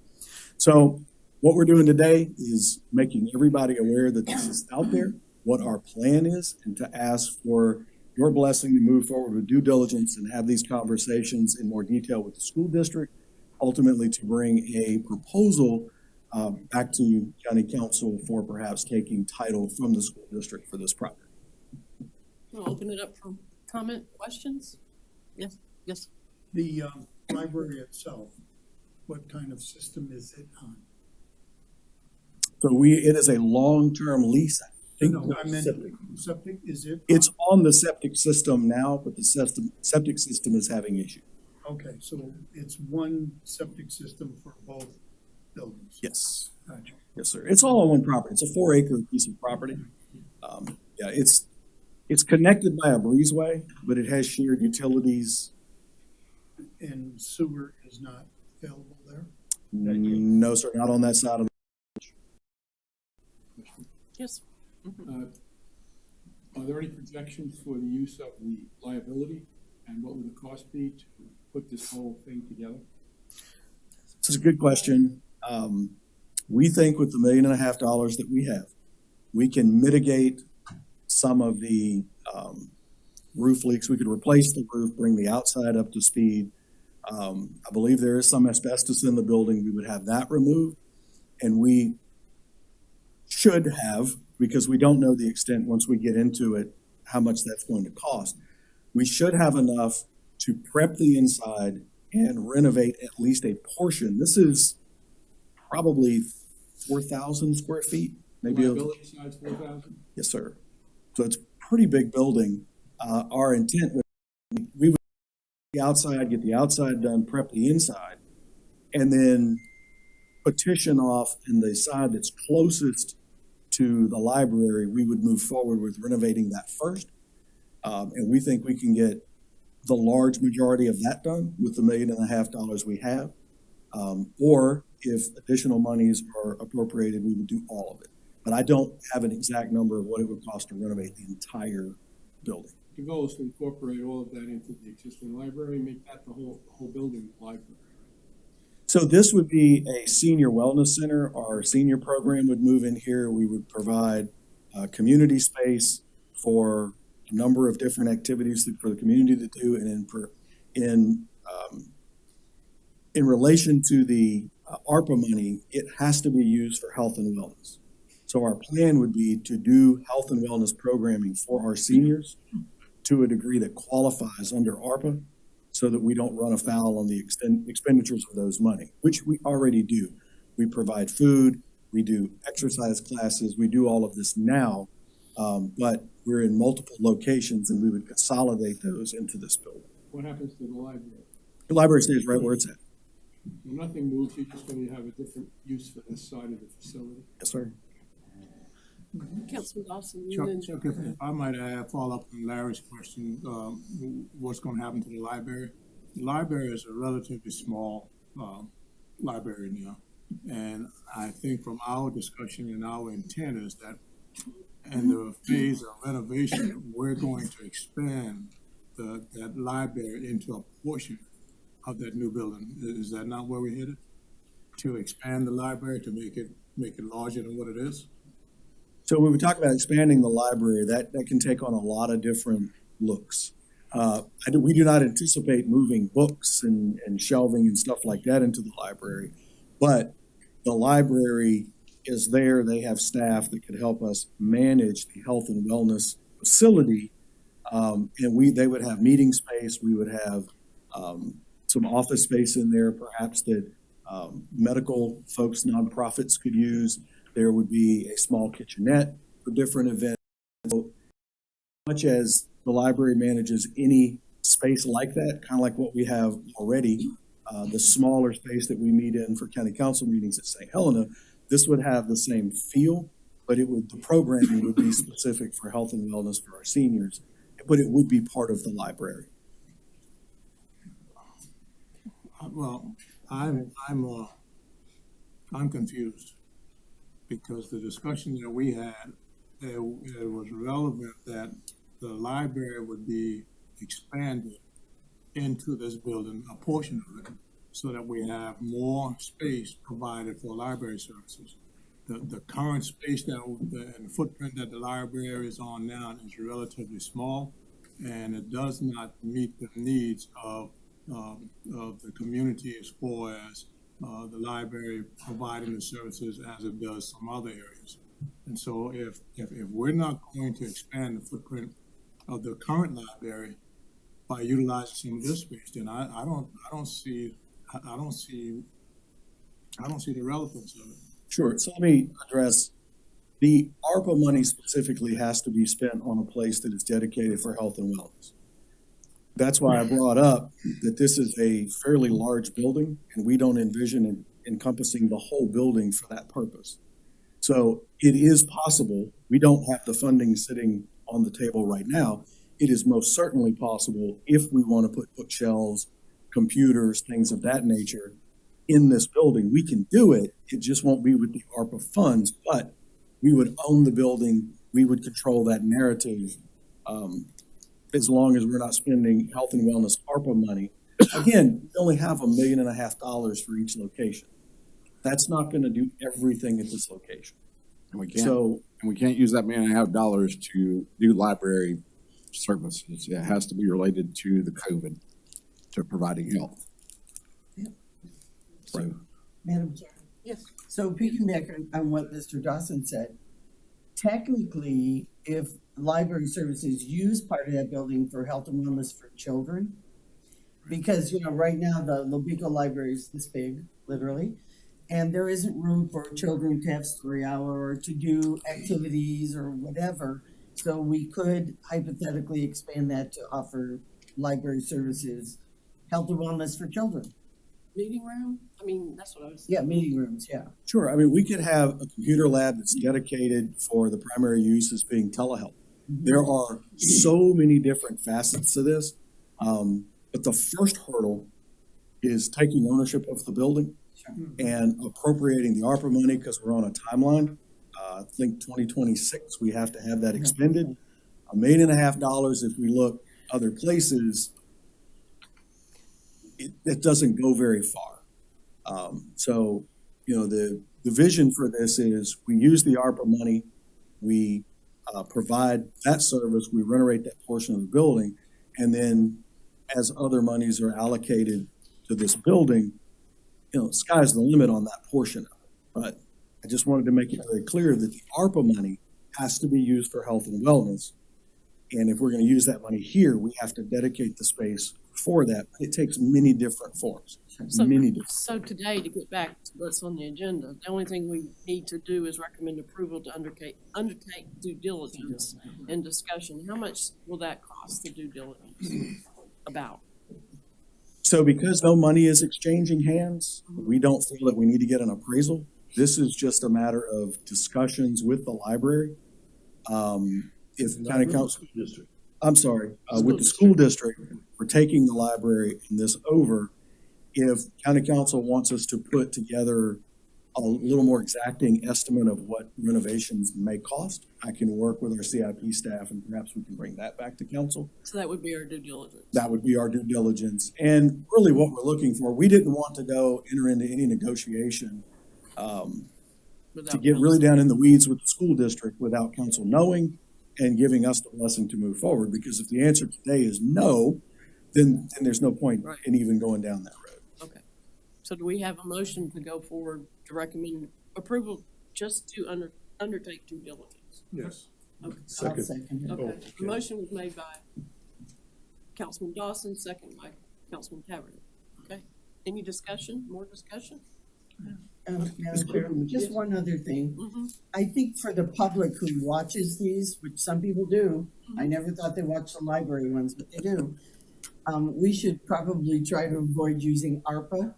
So what we're doing today is making everybody aware that this is out there, what our plan is, and to ask for your blessing to move forward with due diligence and have these conversations in more detail with the school district, ultimately to bring a proposal back to county council for perhaps taking title from the school district for this project. I'll open it up for comment, questions? Yes, yes. The library itself, what kind of system is it on? So it is a long-term lease. No, I meant septic, is it? It's on the septic system now, but the septic system is having issues. Okay, so it's one septic system for both buildings? Yes. Gotcha. Yes, sir. It's all on one property. It's a 4-acre piece of property. Yeah, it's connected by a breezeway, but it has shared utilities. And sewer is not available there? No, sir, not on that side of the. Yes. Are there any projections for the use of the liability, and what would the cost be to put this whole thing together? This is a good question. We think with the $1.5 million that we have, we can mitigate some of the roof leaks. We could replace the roof, bring the outside up to speed. I believe there is some asbestos in the building. We would have that removed, and we should have, because we don't know the extent once we get into it, how much that's going to cost. We should have enough to prep the inside and renovate at least a portion. This is probably 4,000 square feet, maybe. Liability size 4,000? Yes, sir. So it's a pretty big building. Our intent was we would get the outside done, prep the inside, and then petition off in the side that's closest to the library. We would move forward with renovating that first. And we think we can get the large majority of that done with the $1.5 million we have. Or if additional monies are appropriated, we would do all of it. But I don't have an exact number of what it would cost to renovate the entire building. The goal is to incorporate all of that into the existing library, make that the whole building library. So this would be a senior wellness center. Our senior program would move in here. We would provide community space for a number of different activities for the community to do. And in relation to the ARPA money, it has to be used for health and wellness. So our plan would be to do health and wellness programming for our seniors to a degree that qualifies under ARPA, so that we don't run afoul on the expenditures of those money, which we already do. We provide food, we do exercise classes, we do all of this now, but we're in multiple locations and we would consolidate those into this building. What happens to the library? The library stays right where it's at. Nothing moves, you're just gonna have a different use for this side of the facility. Yes, sir. Councilman Dawson, you Chuck, then. Chuck, if I might follow up on Larry's question, what's gonna happen to the library? The library is a relatively small, library now. And I think from our discussion and our intent is that in the phase of renovation, we're going to expand that library into a portion of that new building. Is that not where we're headed? To expand the library, to make it larger than what it is? So when we talk about expanding the library, that can take on a lot of different looks. We do not anticipate moving books and shelving and stuff like that into the library, but the library is there. They have staff that could help us manage the health and wellness facility. And they would have meeting space. We would have some office space in there, perhaps that medical folks, nonprofits could use. There would be a small kitchenette for different events. So much as the library manages any space like that, kind of like what we have already, the smaller space that we meet in for county council meetings at St. Helena, this would have the same feel, but the programming would be specific for health and wellness for our seniors, but it would be part of the library. Well, I'm confused, because the discussion that we had, it was relevant that the library would be expanded into this building, a portion of it, so that we have more space provided for library services. The current space and the footprint that the library is on now is relatively small, and it does not meet the needs of the community as far as the library providing the services as it does some other areas. And so if we're not going to expand the footprint of the current library by utilizing some of this space, then I don't see the relevance of it. Sure. So let me address the ARPA money specifically has to be spent on a place that is dedicated for health and wellness. That's why I brought up that this is a fairly large building, and we don't envision encompassing the whole building for that purpose. So it is possible. We don't have the funding sitting on the table right now. It is most certainly possible if we want to put bookshelves, computers, things of that nature in this building. We can do it. It just won't be with the ARPA funds, but we would own the building. We would control that narrative. As long as we're not spending health and wellness ARPA money. Again, we only have $1.5 million for each location. That's not going to do everything at this location. And we can't use that $1.5 million to do library services. It has to be related to the COVID, to providing health. Yep. So, Madam Chair. Yes. So piggyback on what Mr. Dawson said, technically, if library services use part of that building for health and wellness for children, because, right now the Lobico Library is this big, literally, and there isn't room for children to have story hour or to do activities or whatever. So we could hypothetically expand that to offer library services, health and wellness for children. Meeting room? I mean, that's what I was. Yeah, meeting rooms, yeah. Sure. I mean, we could have a computer lab that's dedicated for the primary use as being telehealth. There are so many different facets to this. But the first hurdle is taking ownership of the building and appropriating the ARPA money, because we're on a timeline. I think 2026, we have to have that expended. $1.5 million, if we look other places, it doesn't go very far. So, the vision for this is we use the ARPA money, we provide that service, we renovate that portion of the building, and then as other monies are allocated to this building, sky's the limit on that portion of it. But I just wanted to make it very clear that the ARPA money has to be used for health and wellness. And if we're going to use that money here, we have to dedicate the space for that. It takes many different forms. So today, to get back to what's on the agenda, the only thing we need to do is recommend approval to undertake due diligence and discussion. How much will that cost, the due diligence? About? So because no money is exchanging hands, we don't feel that we need to get an appraisal. This is just a matter of discussions with the library. If county council, District. I'm sorry, with the school district, we're taking the library and this over. If county council wants us to put together a little more exacting estimate of what renovations may cost, I can work with our CIP staff and perhaps we can bring that back to council. So that would be our due diligence. That would be our due diligence. And really what we're looking for, we didn't want to go enter into any negotiation to get really down in the weeds with the school district without council knowing and giving us the blessing to move forward. Because if the answer today is no, then there's no point in even going down that road. Okay. So do we have a motion to go forward to recommend approval just to undertake due diligence? Yes. Okay. I'll second it. Okay. The motion was made by Councilman Dawson, second by Councilman Taverner. Okay. Any discussion? More discussion? Madam Chair, just one other thing. Mm-hmm. I think for the public who watches these, which some people do, I never thought they watched the library ones, but they do. We should probably try to avoid using ARPA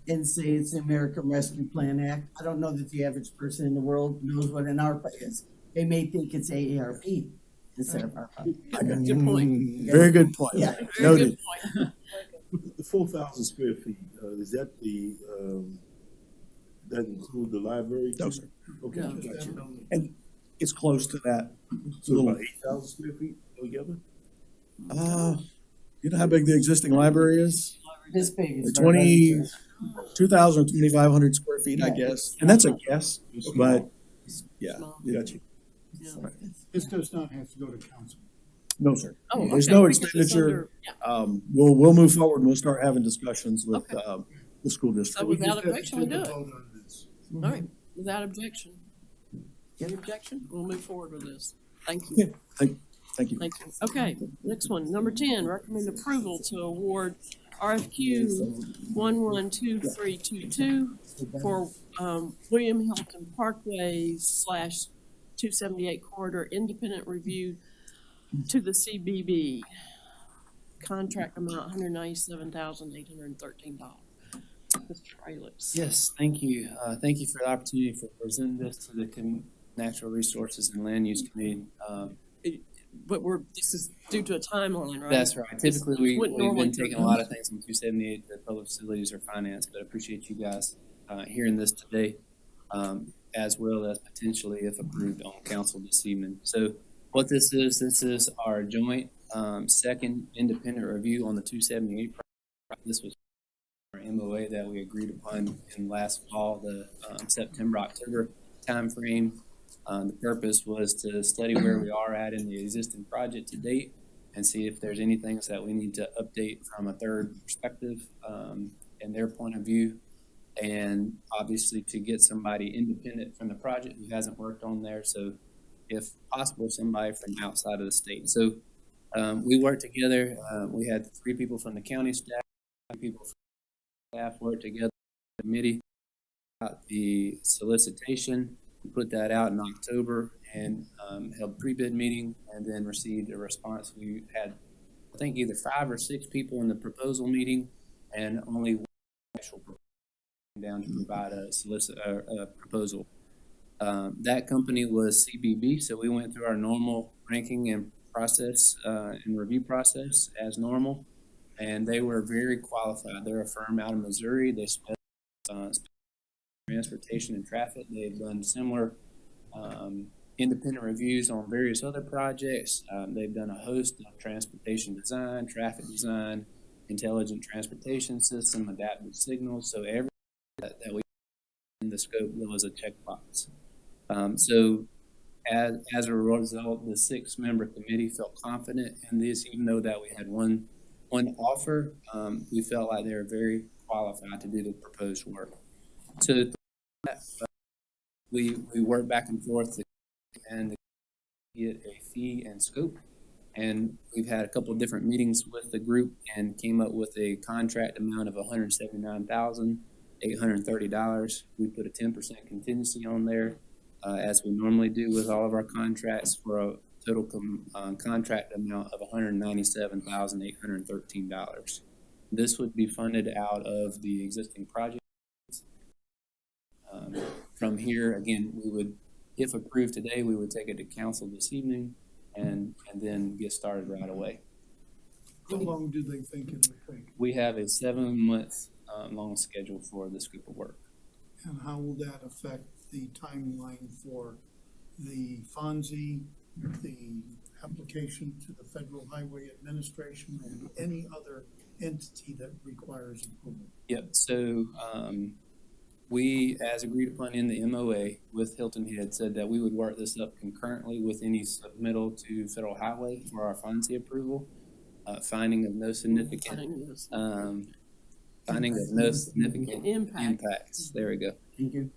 and say it's the American Rescue Plan Act. I don't know that the average person in the world knows what an ARPA is. They may think it's AARP instead of ARPA. Good point. Very good point. Yeah. Very Noted. good point. The 4,000 square feet, is that the, that include the library? No, sir. Okay, No. got you. And it's close to that. So about 8,000 square feet altogether? You know how big the existing library is? This big is. 2,000 or 2,500 square feet, I guess. And that's a guess, but yeah. Small. Got you. Yeah. This does not have to go to council. No, sir. Oh, There's okay, no because it's expenditure. under- yeah. We'll move forward and we'll start having discussions with, Okay. the school So district. without just have to objection, we take a do it. vote on this. All right, without objection. Any objection? We'll move forward with this. Thank Yeah, you. thank you. Thank you. Okay, next one, number 10, recommend approval to award RFQ 112322 for William Hilton Parkway / 278 corridor independent review to the CBB. Contract amount $197,813. Mr. Fralix. Yes, thank you. Thank you for the opportunity for presenting this to the Natural Resources and Land Use Committee. But this is due to a timeline, right? That's right. Typically, wouldn't we've normally been taking a do lot of things from 278 to public facilities or finance, but I appreciate you guys hearing this today, as well as potentially, if approved, on council this evening. So what this is our joint second independent review on the 278 project. This was our MOA that we agreed upon in last fall, the September, October timeframe. The purpose was to study where we are at in the existing project to date and see if there's any things that we need to update from a third perspective and their point of view. And obviously to get somebody independent from the project who hasn't worked on there. So if possible, somebody from outside of the state. So we worked together. We had 3 people from the county staff, 3 people from the staff worked together in the committee about the solicitation. We put that out in October and held pre-bid meeting and then received a response. We had, I think, either 5 or 6 people in the proposal meeting and only one actual proposal down to provide a proposal. That company was CBB, so we went through our normal ranking and process and review process as normal, and they were very qualified. They're a firm out of Missouri. They specialize transportation and traffic. They've done similar independent reviews on various other projects. They've done a host of transportation design, traffic design, intelligent transportation system, adaptive signals. So everything that we in the scope was a checkbox. So as a result, the 6-member committee felt confident in this, even though that we had one offer. We felt like they were very qualified to do the proposed work. So we worked back and forth and get a fee and scope. And we've had a couple of different meetings with the group and came up with a contract amount of $179,830. We put a 10% contingency on there, as we normally do with all of our contracts, for a total contract amount of $197,813. This would be funded out of the existing project. From here, again, we would, if approved today, we would take it to council this evening and then get started right away. How long do they think it will take? We have a 7-month long schedule for the scope of work. And how will that affect the timeline for the FONSI, the application to the Federal Highway Administration, and any other entity that requires approval? Yep, so we, as agreed upon in the MOA with Hilton Head, said that we would work this up concurrently with any submittal to Federal Highway for our FONSI approval. Finding of no significant impacts. There we go. Thank you.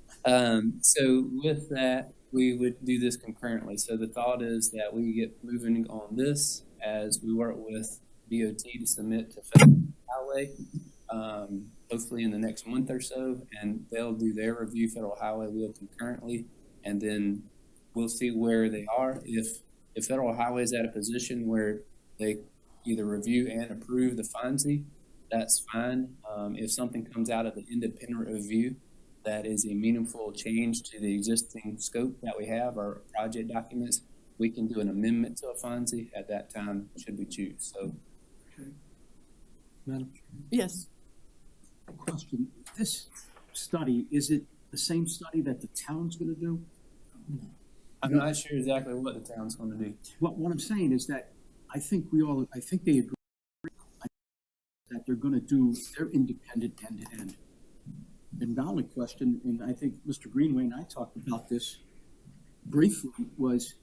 So with that, we would do this concurrently. So the thought is that we get moving on this as we work with DOT to submit to Federal Highway, hopefully in the next month or so, and they'll do their review. Federal Highway will concurrently, and then we'll see where they are. If Federal Highway is at a position where they either review and approve the FONSI, that's fine. If something comes out of the independent review that is a meaningful change to the existing scope that we have, our project documents, we can do an amendment to a FONSI at that time, should we choose. So, Madam Yes. question, this study, is it the same study that the town's gonna do? I'm not sure exactly what the town's going to do. What I'm saying is that I think they agree that they're gonna do their independent end-to-end. And the only question, and I think Mr. Greenway and I talked about this briefly, was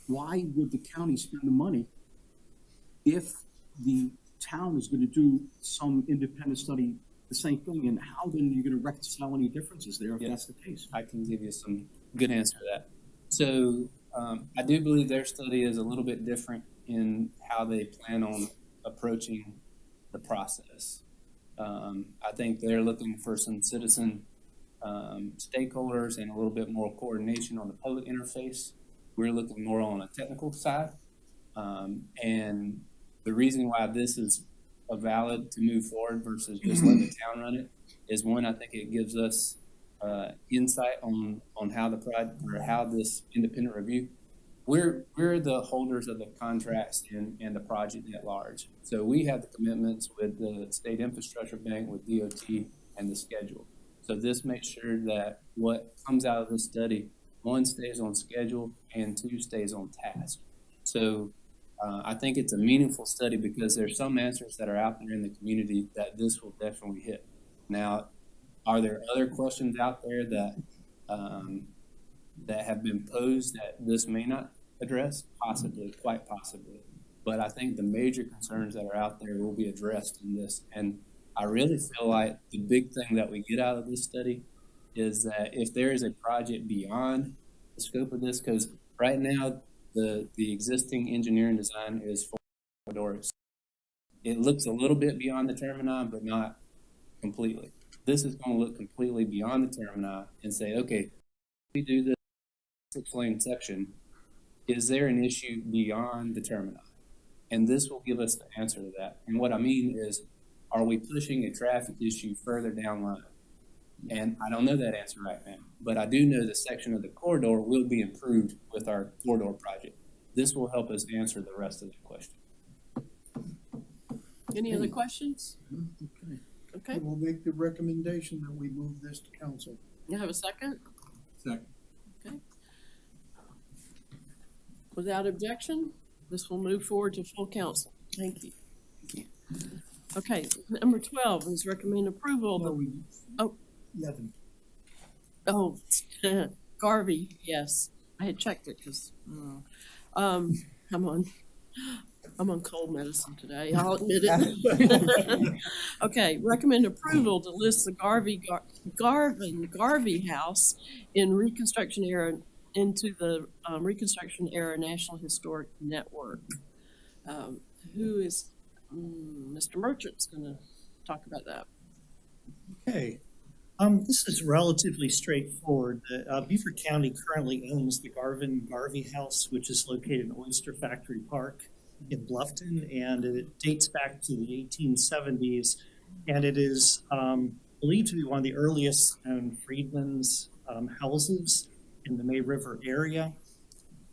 why would the county spend the money if the town is gonna do some independent study, the same thing, and how then are you gonna reconcile any differences there if that's the case? I can give you some good answer to that. So I do believe their study is a little bit different in how they plan on approaching the process. I think they're looking for some citizen stakeholders and a little bit more coordination on the public interface. We're looking more on a technical side. And the reason why this is a valid to move forward versus just let the town run it is, one, I think it gives us insight on how the project or how this independent review. We're the holders of the contracts and the project at large. So we have the commitments with the State Infrastructure Bank, with DOT, and the schedule. So this makes sure that what comes out of this study, 1, stays on schedule, and 2, stays on task. So I think it's a meaningful study because there's some answers that are out there in the community that this will definitely hit. Now, are there other questions out there that have been posed that this may not address? Possibly, quite possibly. But I think the major concerns that are out there will be addressed in this. And I really feel like the big thing that we get out of this study is that if there is a project beyond the scope of this, because right now the existing engineering design is for corridors. It looks a little bit beyond the termini, but not completely. This is going to look completely beyond the termini and say, okay, we do this 6-lane section. Is there an issue beyond the termini? And this will give us the answer to that. And what I mean is, are we pushing a traffic issue further down line? And I don't know that answer right now, but I do know the section of the corridor will be improved with our corridor project. This will help us answer the rest of the question. Any other questions? Okay. Okay. We'll make the recommendation that we move this to council. You have a second? Second. Okay. Without objection, this will move forward to full council. Thank you. Okay, number 12 is recommend approval of the, 11. oh, Garvey, yes. I had checked it because, I'm on cold medicine today, I'll admit it. Okay, recommend approval to list the Garvey House in Reconstruction Era into the Reconstruction Era National Historic Network. Who is, Mr. Merchant's gonna talk about that. Okay. This is relatively straightforward. Beaufort County currently owns the Garvey House, which is located in Oyster Factory Park. in Bluffton, and it dates back to the 1870s, and it is believed to be one of the earliest freedmen's houses in the May River area.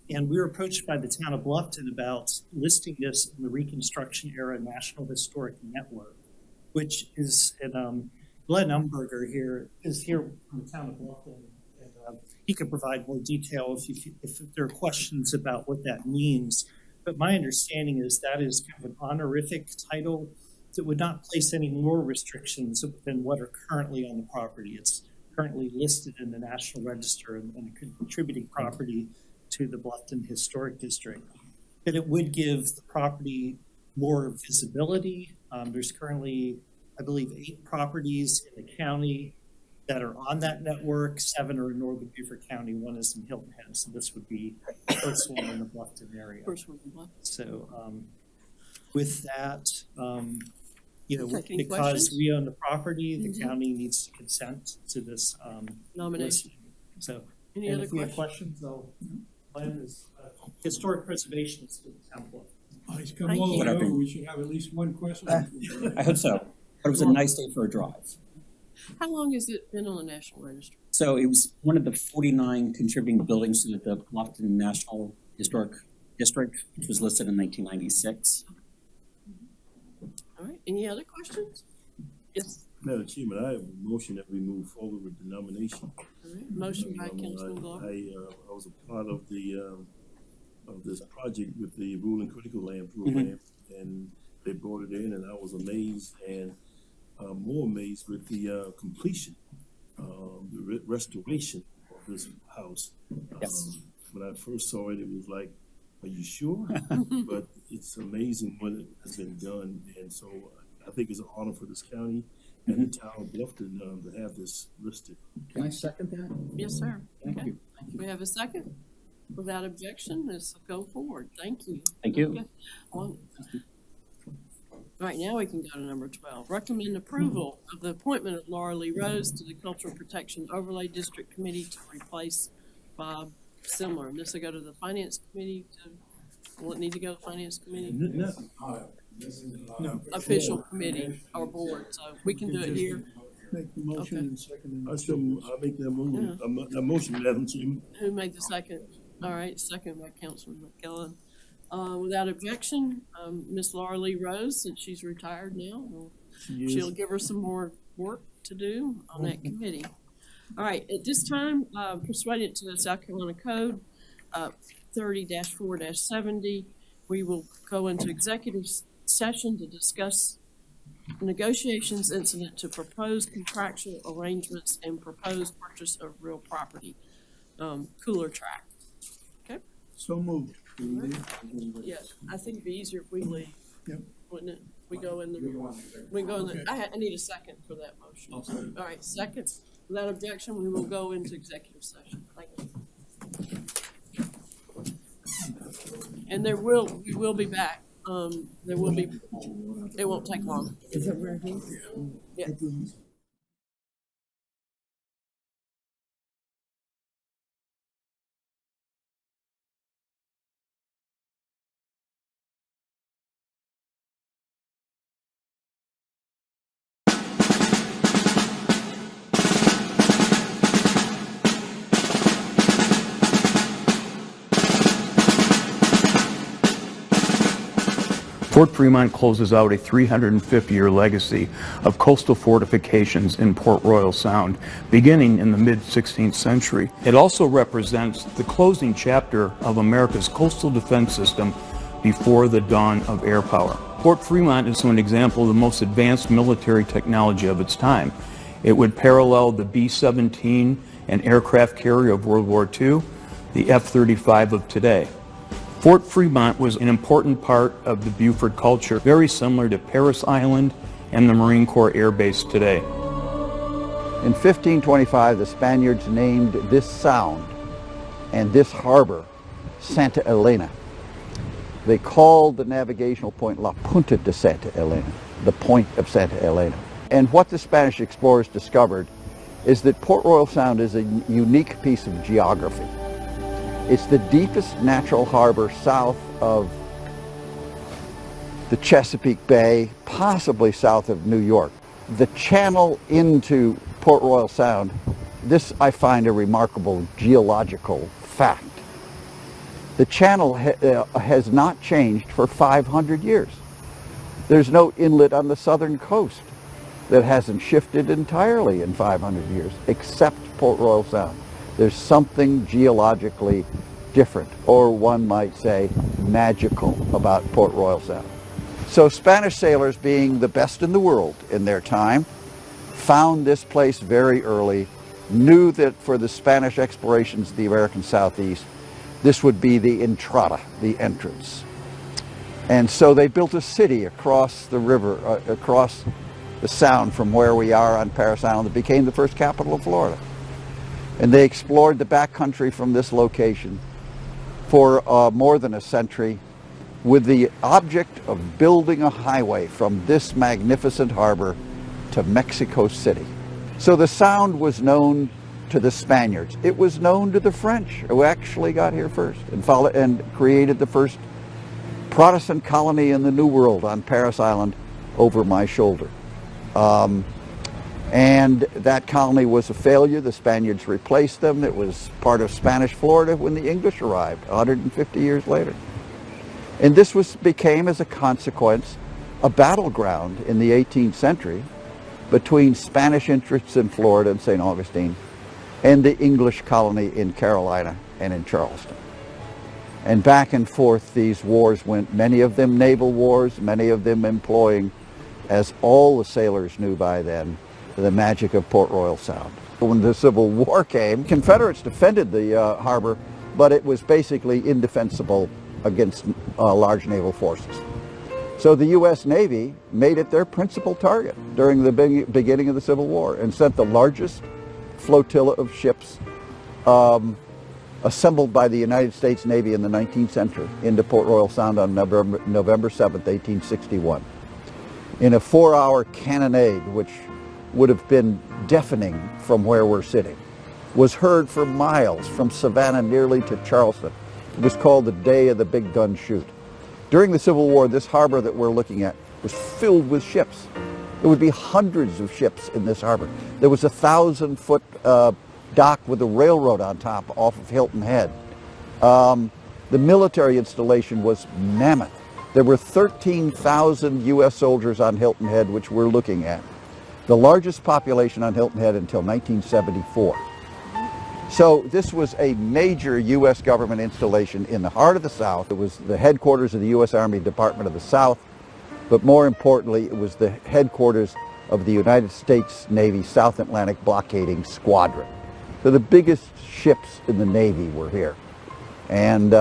And we were approached by the town of Bluffton about listing this in the Reconstruction Era National Historic Network, which is, and Glenn Umberger here is here from the town of Bluffton, and he could provide more detail if there are questions about what that means. But my understanding is that is kind of an honorific title that would not place any more restrictions than what are currently on the property. It's currently listed in the National Register and a contributing property to the Bluffton Historic District. But it would give the property more visibility. There's currently, I believe, 8 properties in the county that are on that network. 7 are in northern Beaufort County, 1 is in Hilton Head. So this would be the first one in the Bluffton area. First one in Bluffton. So with that, you know, Any because questions? we own the property, the county needs to consent to this Nomination. listing. So, Any and other if we have questions? questions, plan is historic preservation is the town board. He's come Thank all you. the way over. We should have at least one question. I hope so. But it was a nice day for a drive. How long has it been on the National Register? So it was one of the 49 contributing buildings to the Bluffton National Historic District, which was listed in 1996. All right, any other questions? Yes. Madam Chairman, I have a motion that we move forward with the nomination. All right. Motion by Councilman Glover. I was a part of of this project with the Rural and Critical Land Program, and they brought it in, and I was amazed and more amazed with the completion, the restoration of this house. Yes. When I first saw it, it was like, are you sure? But it's amazing what has been done, and so I think it's an honor for this county and the town of Bluffton to have this listed. Can I second that? Yes, sir. Thank Okay. you. Thank you. We have a second? Without objection, let's go forward. Thank you. Thank you. Okay. All right, now we can go to number 12. Recommend approval of the appointment of Laura Lee Rose to the Cultural Protection Overlay District Committee to replace Bob Simler. And this will go to the Finance Committee. Will it need to go to the Finance Committee? No. Official committee or board, so we can do it here. Make the motion Okay. and second. I'll make that move. A motion, Madam Chairman. Who made the second? All right, second by Councilman McKellen. Without objection, Miss Laura Lee Rose, since she's retired now, she'll give her some more work to do on that committee. All right, at this time, pursuant to the South Carolina Code 30-4-70, we will go into executive session to discuss negotiations incident to proposed contractual arrangements and proposed purchase of real property, cooler track. Okay? So moved. Yes, I think it'd be easier if we leave. Yep. Wouldn't it? We go in the, we go in the, I need a second for that motion. All right, second. Without objection, we will go into executive session. Thank you. And we will be back. There will be, it won't take long. Is it working? Yeah. Fort Fremont closes out a 350-year legacy of coastal fortifications in Port Royal Sound, beginning in the mid-16th century. It also represents the closing chapter of America's coastal defense system before the dawn of air power. Fort Fremont is an example of the most advanced military technology of its time. It would parallel the B-17 and aircraft carrier of World War II, the F-35 of today. Fort Fremont was an important part of the Beaufort culture, very similar to Parris Island and the Marine Corps Air Base today. In 1525, the Spaniards named this sound and this harbor Santa Elena. They called the navigational point La Punta de Santa Elena, the point of Santa Elena. And what the Spanish explorers discovered is that Port Royal Sound is a unique piece of geography. It's the deepest natural harbor south of the Chesapeake Bay, possibly south of New York. The channel into Port Royal Sound, this I find a remarkable geological fact. The channel has not changed for 500 years. There's no inlet on the southern coast that hasn't shifted entirely in 500 years, except Port Royal Sound. There's something geologically different, or one might say magical, about Port Royal Sound. So Spanish sailors, being the best in the world in their time, found this place very early, knew that for the Spanish explorations of the American Southeast, this would be the entrada, the entrance. And so they built a city across the river, across the sound from where we are on Parris Island. It became the first capital of Florida. And they explored the backcountry from this location for more than a century, with the object of building a highway from this magnificent harbor to Mexico City. So the Sound was known to the Spaniards. It was known to the French, who actually got here first and created the first Protestant colony in the New World on Parris Island over my shoulder. And that colony was a failure. The Spaniards replaced them. It was part of Spanish Florida when the English arrived 150 years later. And this became, as a consequence, a battleground in the 18th century between Spanish interests in Florida and St. Augustine and the English colony in Carolina and in Charleston. And back and forth these wars went, many of them naval wars, many of them employing, as all the sailors knew by then, the magic of Port Royal Sound. When the Civil War came, Confederates defended the harbor, but it was basically indefensible against large naval forces. So the U.S. Navy made it their principal target during the beginning of the Civil War and sent the largest flotilla of ships assembled by the United States Navy in the 19th century into Port Royal Sound on November 7th, 1861. In a 4-hour cannonade, which would have been deafening from where we're sitting, was heard for miles from Savannah nearly to Charleston. It was called the Day of the Big Gun Shoot. During the Civil War, this harbor that we're looking at was filled with ships. There would be hundreds of ships in this harbor. There was a 1,000-foot dock with a railroad on top off of Hilton Head. The military installation was mammoth. There were 13,000 U.S. soldiers on Hilton Head, which we're looking at. The largest population on Hilton Head until 1974. So this was a major U.S. government installation in the heart of the South. It was the headquarters of the U.S. Army Department of the South, but more importantly, it was the headquarters of the United States Navy South Atlantic Blockading Squadron. So the biggest ships in the Navy were here. And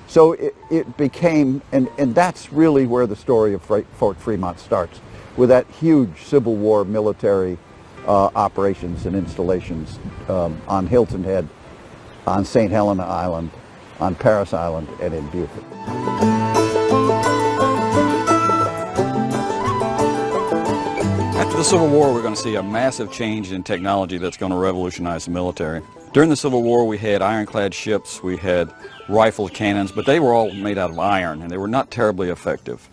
so it became, and that's really where the story of Fort Fremont starts, with that huge Civil War military operations and installations on Hilton Head, on St. Helena Island, on Parris Island, and in Beaufort. After the Civil War, we're going to see a massive change in technology that's going to revolutionize the military. During the Civil War, we had ironclad ships, we had rifled cannons, but they were all made out of iron, and they were not terribly effective.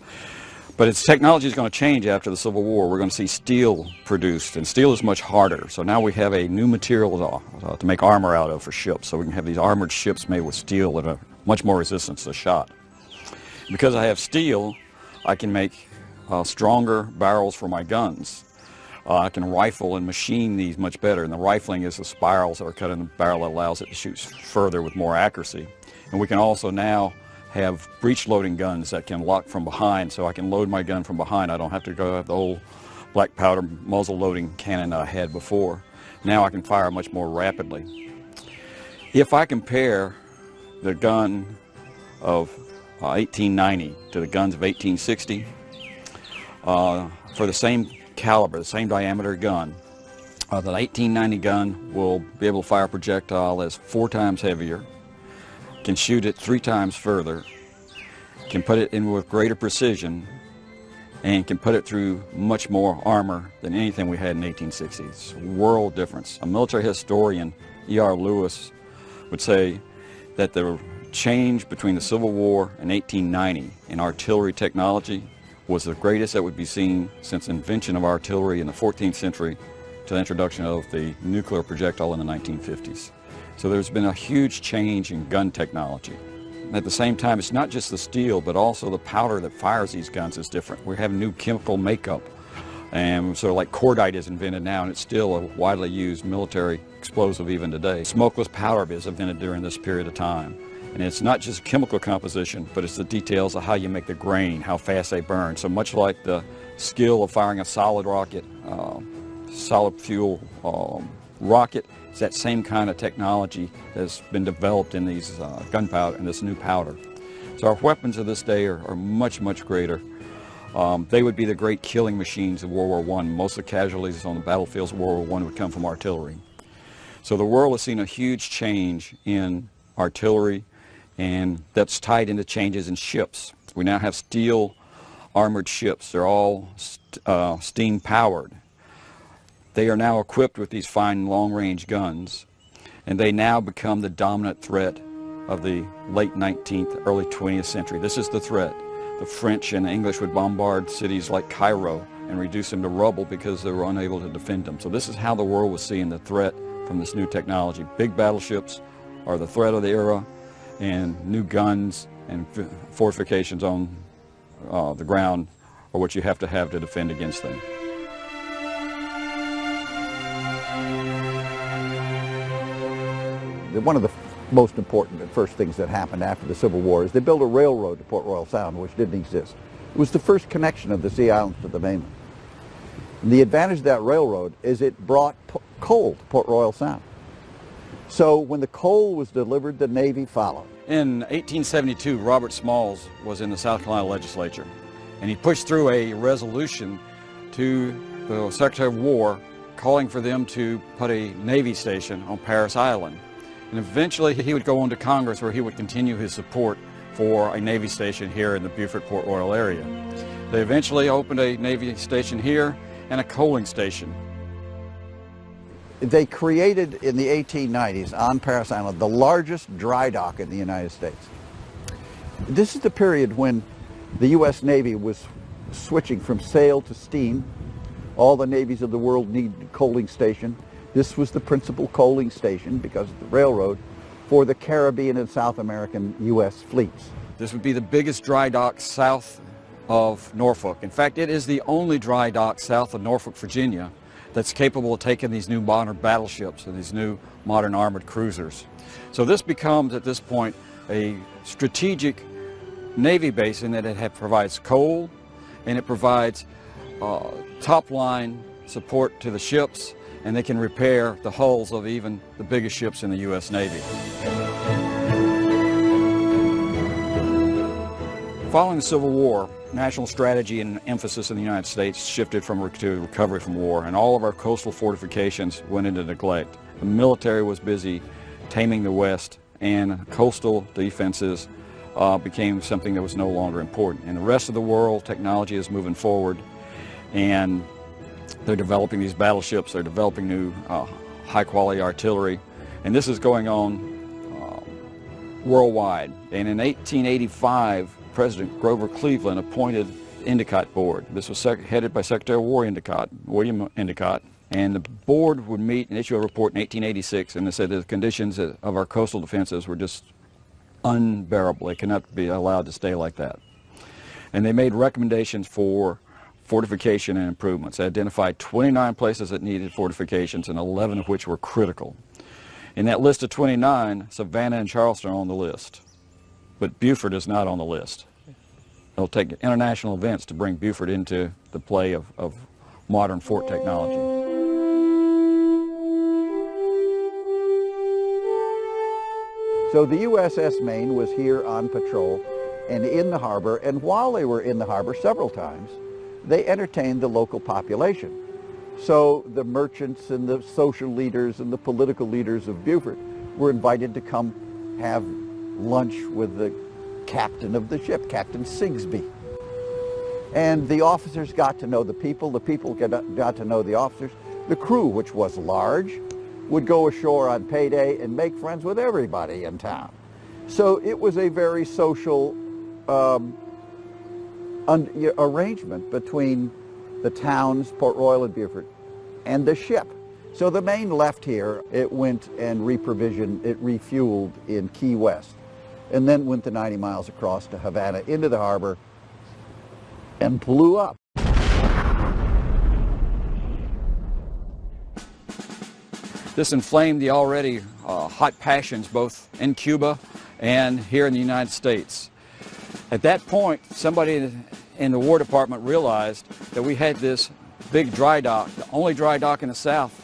But its technology is going to change after the Civil War. We're going to see steel produced, and steel is much harder. So now we have a new material to make armor out of for ships. So we can have these armored ships made with steel that are much more resistant to shot. Because I have steel, I can make stronger barrels for my guns. I can rifle and machine these much better, and the rifling is the spirals that are cut in the barrel that allows it to shoot further with more accuracy. And we can also now have breech loading guns that can lock from behind, so I can load my gun from behind. I don't have to go have the old black powder muzzle loading cannon I had before. Now I can fire much more rapidly. If I compare the gun of 1890 to the guns of 1860, for the same caliber, the same diameter gun, the 1890 gun will be able to fire a projectile that's 4 times heavier, can shoot it 3 times further, can put it in with greater precision, and can put it through much more armor than anything we had in the 1860s. It's a world difference. A military historian, E.R. Lewis, would say that the change between the Civil War and 1890 in artillery technology was the greatest that would be seen since the invention of artillery in the 14th century to the introduction of the nuclear projectile in the 1950s. So there's been a huge change in gun technology. At the same time, it's not just the steel, but also the powder that fires these guns is different. We have new chemical makeup, and sort of like cordite is invented now, and it's still a widely used military explosive even today. Smokeless powder is invented during this period of time. And it's not just chemical composition, but it's the details of how you make the grain, how fast they burn. So much like the skill of firing a solid rocket, solid fuel rocket, it's that same kind of technology that's been developed in these gunpowder and this new powder. So our weapons of this day are much, much greater. They would be the great killing machines of World War I. Most of the casualties on the battlefields of World War I would come from artillery. So the world has seen a huge change in artillery, and that's tied into changes in ships. We now have steel armored ships. They're all steam powered. They are now equipped with these fine long-range guns, and they now become the dominant threat of the late 19th, early 20th century. This is the threat. The French and the English would bombard cities like Cairo and reduce them to rubble because they were unable to defend them. So this is how the world was seeing the threat from this new technology. Big battleships are the threat of the era, and new guns and fortifications on the ground are what you have to defend against them. One of the most important and first things that happened after the Civil War is they built a railroad to Port Royal Sound, which didn't exist. It was the first connection of the Sea Islands to the mainland. And the advantage of that railroad is it brought coal to Port Royal Sound. So when the coal was delivered, the Navy followed. In 1872, Robert Smalls was in the South Carolina legislature, and he pushed through a resolution to the Secretary of War calling for them to put a Navy station on Parris Island. And eventually he would go on to Congress, where he would continue his support for a Navy station here in the Beaufort, Port Royal area. They eventually opened a Navy station here and a coaling station. They created in the 1890s on Parris Island the largest dry dock in the United States. This is the period when the U.S. Navy was switching from sail to steam. All the navies of the world needed a coaling station. This was the principal coaling station, because of the railroad, for the Caribbean and South American U.S. fleets. This would be the biggest dry dock south of Norfolk. In fact, it is the only dry dock south of Norfolk, Virginia, that's capable of taking these new modern battleships and these new modern armored cruisers. So this becomes, at this point, a strategic Navy base in that it provides coal, and it provides top-line support to the ships, and they can repair the hulls of even the biggest ships in the U.S. Navy. Following the Civil War, national strategy and emphasis in the United States shifted to recovery from war, and all of our coastal fortifications went into neglect. The military was busy taming the West, and coastal defenses became something that was no longer important. In the rest of the world, technology is moving forward, and they're developing these battleships, they're developing new high-quality artillery, and this is going on worldwide. And in 1885, President Grover Cleveland appointed Endicott Board. This was headed by Secretary of War Endicott, William Endicott, and the board would meet and issue a report in 1886, and they said that the conditions of our coastal defenses were just unbearable. They cannot be allowed to stay like that. And they made recommendations for fortification and improvements. They identified 29 places that needed fortifications, and 11 of which were critical. In that list of 29, Savannah and Charleston are on the list, but Beaufort is not on the list. It'll take international events to bring Beaufort into the play of modern fort technology. So the USS Maine was here on patrol and in the harbor, and while they were in the harbor several times, they entertained the local population. So the merchants and the social leaders and the political leaders of Beaufort were invited to come have lunch with the captain of the ship, Captain Sigsbee. And the officers got to know the people got to know the officers. The crew, which was large, would go ashore on payday and make friends with everybody in town. So it was a very social arrangement between the towns, Port Royal and Beaufort, and the ship. So the Maine left here, it went and reprovisioned, it refueled in Key West, and then went the 90 miles across to Havana into the harbor and blew up. This inflamed the already hot passions both in Cuba and here in the United States. At that point, somebody in the War Department realized that we had this big dry dock, the only dry dock in the South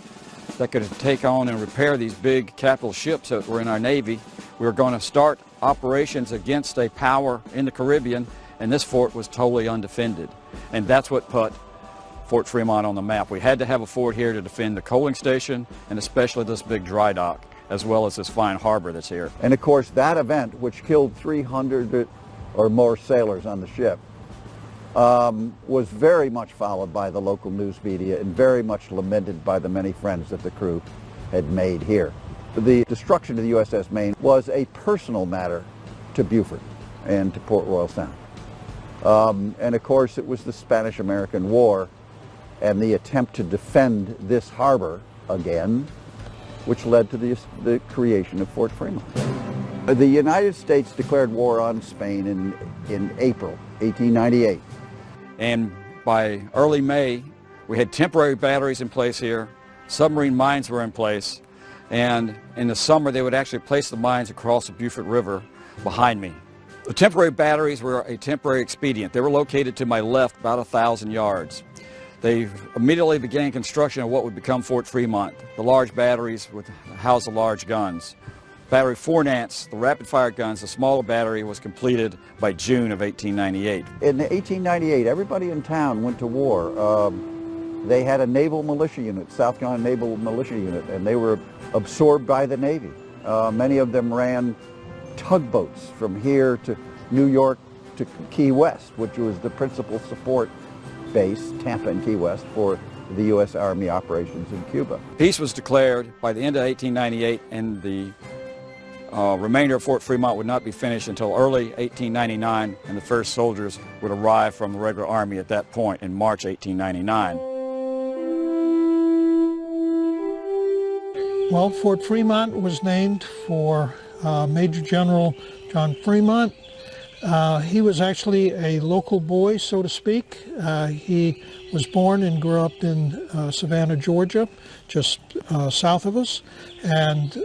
that could take on and repair these big capital ships that were in our Navy. We were going to start operations against a power in the Caribbean, and this fort was totally undefended. And that's what put Fort Fremont on the map. We had to have a fort here to defend the coaling station and especially this big dry dock, as well as this fine harbor that's here. And of course, that event, which killed 300 or more sailors on the ship, was very much followed by the local news media and very much lamented by the many friends that the crew had made here. The destruction of the USS Maine was a personal matter to Beaufort and to Port Royal Sound. And of course, it was the Spanish-American War and the attempt to defend this harbor again, which led to the creation of Fort Fremont. The United States declared war on Spain in April 1898. And by early May, we had temporary batteries in place here, submarine mines were in place, and in the summer they would actually place the mines across the Beaufort River behind me. The temporary batteries were a temporary expedient. They were located to my left about 1,000 yards. They immediately began construction of what would become Fort Fremont. The large batteries would house the large guns. Battery 4 Nance, the rapid-fire guns, the smaller battery was completed by June of 1898. In 1898, everybody in town went to war. They had a naval militia unit, South Carolina Naval Militia Unit, and they were absorbed by the Navy. Many of them ran tugboats from here to New York to Key West, which was the principal support base, Tampa and Key West, for the U.S. Army operations in Cuba. Peace was declared by the end of 1898, and the remainder of Fort Fremont would not be finished until early 1899, and the first soldiers would arrive from the regular Army at that point in March 1899. Well, Fort Fremont was named for Major General John Fremont. He was actually a local boy, so to speak. He was born and grew up in Savannah, Georgia, just south of us, and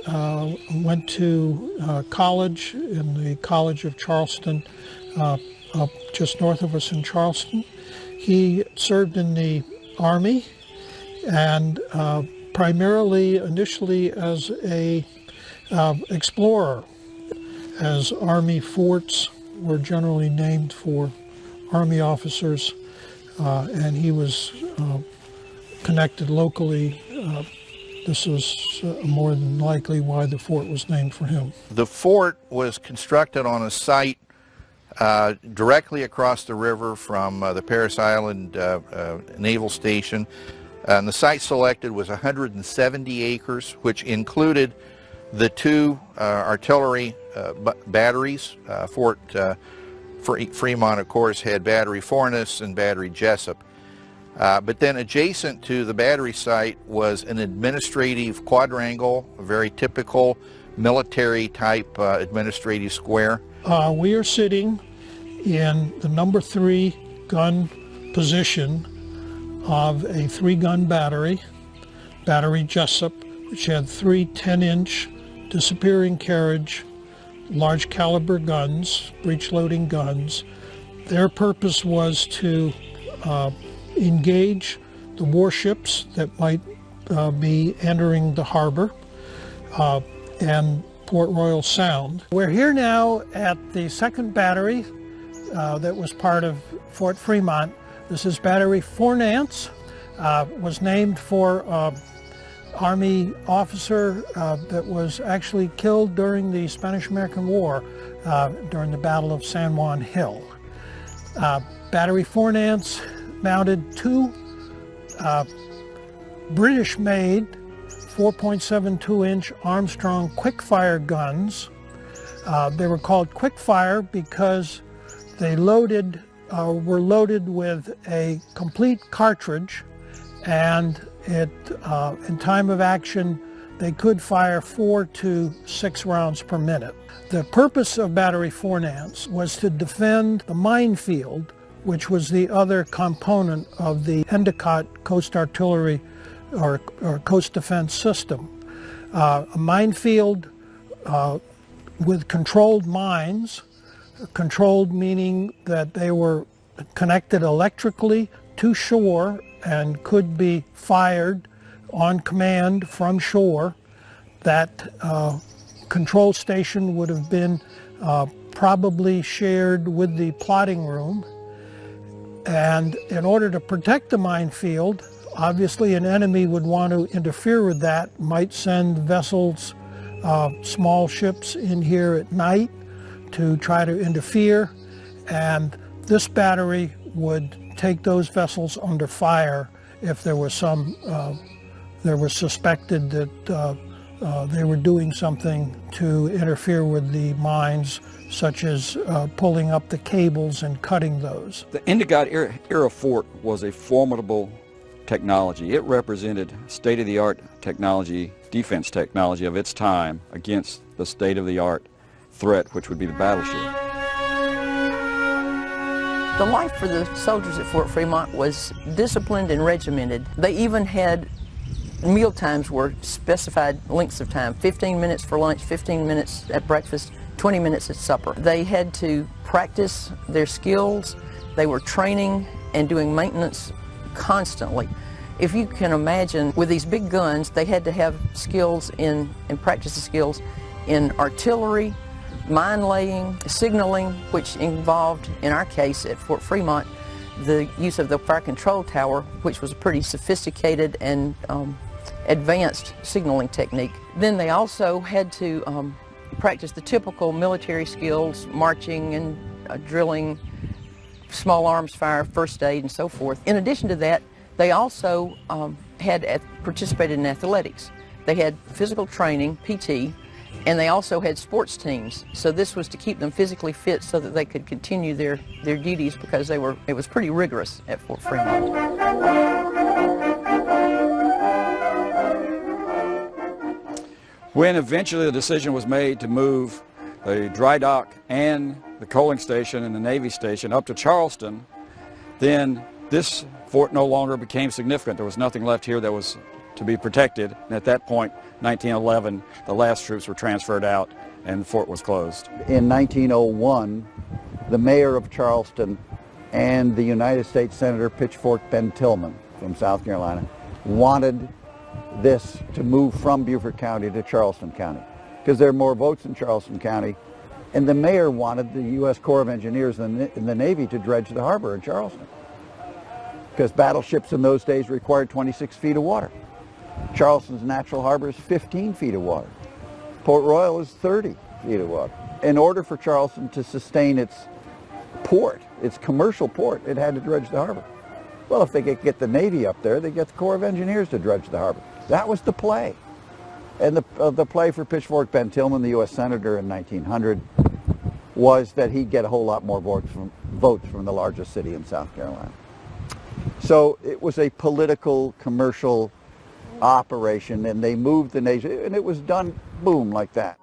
went to college in the College of Charleston, up just north of us in Charleston. He served in the Army and primarily initially as a explorer, as Army forts were generally named for Army officers, and he was connected locally. This is more than likely why the fort was named for him. The fort was constructed on a site directly across the river from the Parris Island Naval Station. And the site selected was 170 acres, which included the two artillery batteries. Fort Fremont, of course, had Battery Fornes and Battery Jessup. But then adjacent to the battery site was an administrative quadrangle, a very typical military-type administrative square. We are sitting in the number 3 gun position of a 3-gun battery, Battery Jessup, which had 3 10-inch disappearing carriage, large caliber guns, breech-loading guns. Their purpose was to engage the warships that might be entering the harbor and Port Royal Sound. We're here now at the 2nd battery that was part of Fort Fremont. This is Battery 4 Nance, was named for Army officer that was actually killed during the Spanish-American War during the Battle of San Juan Hill. Battery 4 Nance mounted 2 British-made 4.72-inch Armstrong quick-fire guns They were called quick fire because they were loaded with a complete cartridge, and in time of action, they could fire 4 to 6 rounds per minute. The purpose of Battery 4 Nance was to defend the minefield, which was the other component of the Endicott Coast Artillery or Coast Defense System. A minefield with controlled mines, controlled meaning that they were connected electrically to shore and could be fired on command from shore. That control station would have been probably shared with the plotting room. And in order to protect the minefield, obviously an enemy would want to interfere with that, might send vessels, small ships in here at night to try to interfere, and this battery would take those vessels under fire if there was suspected that they were doing something to interfere with the mines, such as pulling up the cables and cutting those. The Endicott era fort was a formidable technology. It represented state-of-the-art technology, defense technology of its time against the state-of-the-art threat, which would be the battleship. The life for the soldiers at Fort Fremont was disciplined and regimented. They even had meal times were specified lengths of time, 15 minutes for lunch, 15 minutes at breakfast, 20 minutes at supper. They had to practice their skills. They were training and doing maintenance constantly. If you can imagine, with these big guns, they had to have skills and practice the skills in artillery, mine laying, signaling, which involved, in our case at Fort Fremont, the use of the fire control tower, which was a pretty sophisticated and advanced signaling technique. Then they also had to practice the typical military skills, marching and drilling, small arms fire, first aid, and so forth. In addition to that, they also had participated in athletics. They had physical training, PT, and they also had sports teams. So this was to keep them physically fit so that they could continue their duties, because it was pretty rigorous at Fort Fremont. When eventually the decision was made to move the dry dock and the coaling station and the Navy station up to Charleston, then this fort no longer became significant. There was nothing left here that was to be protected. And at that point, 1911, the last troops were transferred out and the fort was closed. In 1901, the mayor of Charleston and the United States Senator Pitchfork Ben Tillman from South Carolina wanted this to move from Beaufort County to Charleston County, because there are more votes in Charleston County, and the mayor wanted the U.S. Corps of Engineers and the Navy to dredge the harbor in Charleston, because battleships in those days required 26 feet of water. Charleston's natural harbor is 15 feet of water. Port Royal is 30 feet of water. In order for Charleston to sustain its port, its commercial port, it had to dredge the harbor. Well, if they could get the Navy up there, they get the Corps of Engineers to dredge the harbor. That was the play. And the play for Pitchfork Ben Tillman, the U.S. Senator in 1900, was that he'd get a whole lot more votes from the largest city in South Carolina. So it was a political, commercial operation, and they moved the nation, and it was done, boom, like that.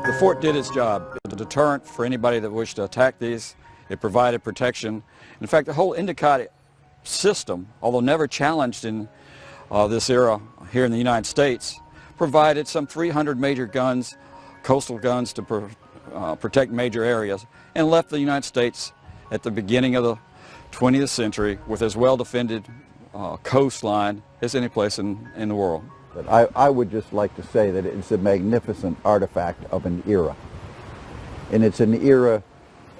The fort did its job. It was a deterrent for anybody that wished to attack these. It provided protection. In fact, the whole Endicott system, although never challenged in this era here in the United States, provided some 300 major guns, coastal guns, to protect major areas, and left the United States at the beginning of the 20th century with as well-defended coastline as any place in the world. I would just like to say that it's a magnificent artifact of an era. And it's an era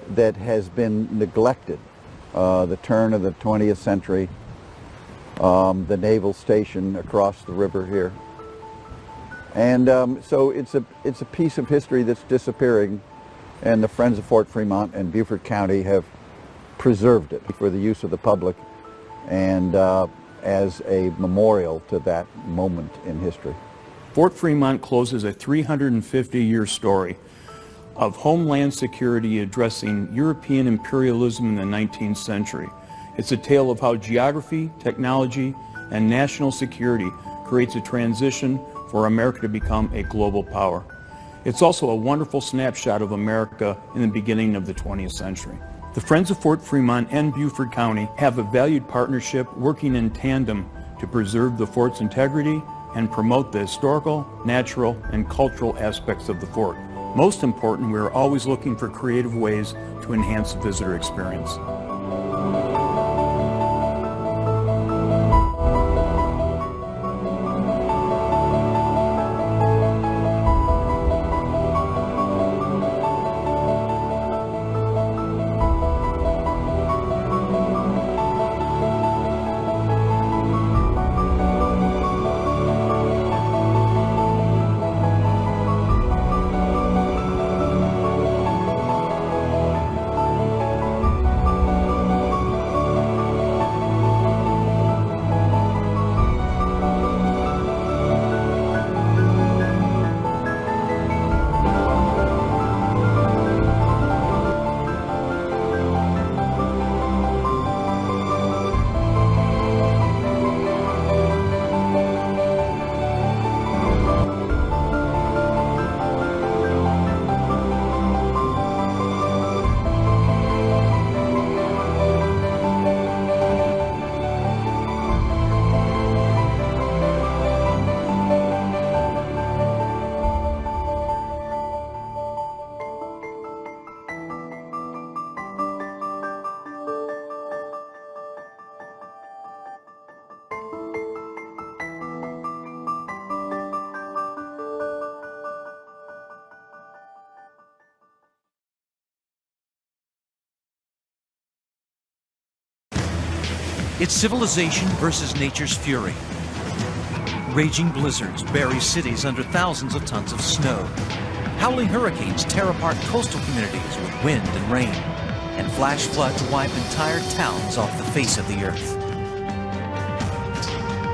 that has been neglected. The turn of the 20th century, the naval station across the river here. And so it's a piece of history that's disappearing, and the Friends of Fort Fremont and Beaufort County have preserved it for the use of the public and as a memorial to that moment in history. Fort Fremont closes a 350-year story of homeland security addressing European imperialism in the 19th century. It's a tale of how geography, technology, and national security creates a transition for America to become a global power. It's also a wonderful snapshot of America in the beginning of the 20th century. The Friends of Fort Fremont and Beaufort County have a valued partnership working in tandem to preserve the fort's integrity and promote the historical, natural, and cultural aspects of the fort. Most important, we are always looking for creative ways to enhance the visitor experience. It's civilization versus nature's fury. Raging blizzards bury cities under thousands of tons of snow. Howling hurricanes tear apart coastal communities with wind and rain. And flash floods wipe entire towns off the face of the earth.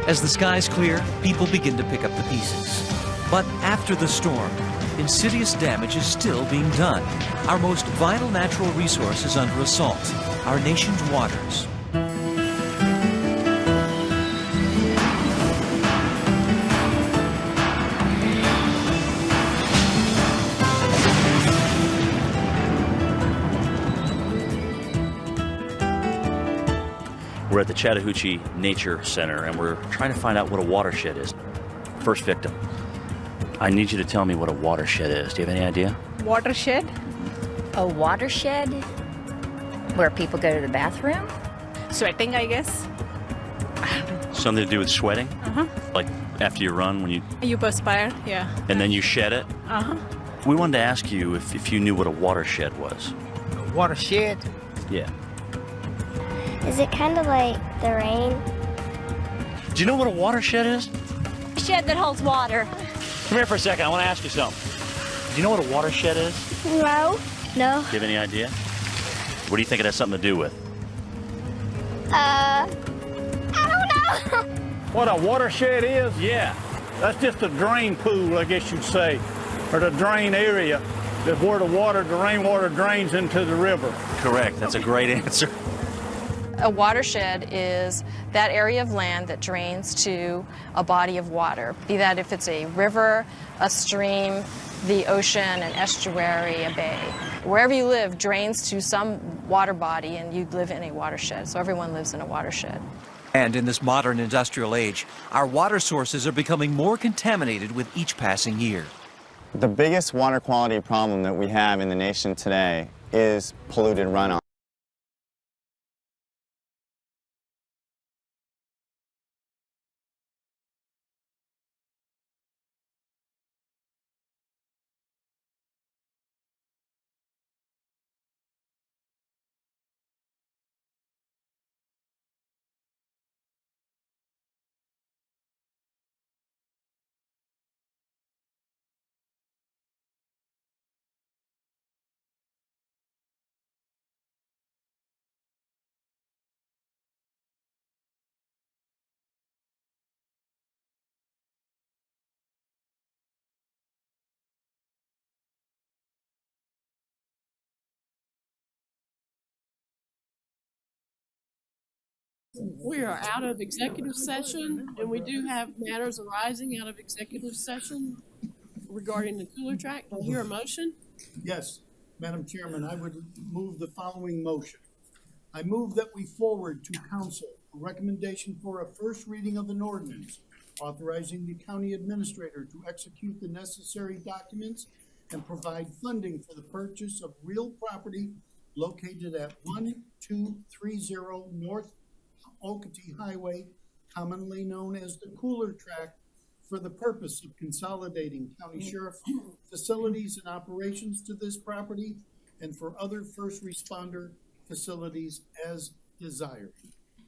As the skies clear, people begin to pick up the pieces. But after the storm, insidious damage is still being done. Our most vital natural resource is under assault, our nation's waters. We're at the Chattahoochee Nature Center, and we're trying to find out what a watershed is. First victim. I need you to tell me what a watershed is. Do you have any idea? Watershed? A watershed? Where people go to the bathroom? Sweating, I guess. Something to do with sweating? Uh-huh. Like after you run, when You perspire, yeah. and then you shed it? Uh-huh. We wanted to ask you if you knew what a watershed was. A watershed? Yeah. Is it kind of like the rain? Do you know what a watershed is? Shed that holds water. Come here for a second. I want to ask you something. Do you know what a watershed is? No. No. Do you have any idea? What do you think it has something to do with? I don't know. What a watershed is? Yeah. That's just a drain pool, I guess you'd say, or the drain area. That's where the rainwater drains into the river. Correct. That's a great answer. A watershed is that area of land that drains to a body of water, be that if it's a river, a stream, the ocean, an estuary, a bay. Wherever you live drains to some water body, and you live in a watershed. So everyone lives in a watershed. And in this modern industrial age, our water sources are becoming more contaminated with each passing year. The biggest water quality problem that we have in the nation today is polluted runoff. We are out of executive session, and we do have matters arising out of executive session regarding the cooler track. Do I hear a motion? Yes, Madam Chairman, I would move the following motion. I move that we forward to council a recommendation for a first reading of an ordinance authorizing the county administrator to execute the necessary documents and provide funding for the purchase of real property located at 1230 North Okatee Highway, commonly known as the cooler track, for the purpose of consolidating county sheriff facilities and operations to this property and for other first responder facilities as desired.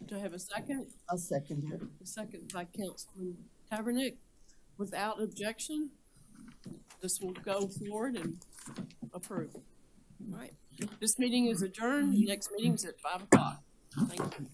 Do I have a second? I'll second it. A second by Councilman Tabernick. Without objection, this will go forward and approve. All right. This meeting is adjourned. The next meeting is at 5 o'clock. Thank you.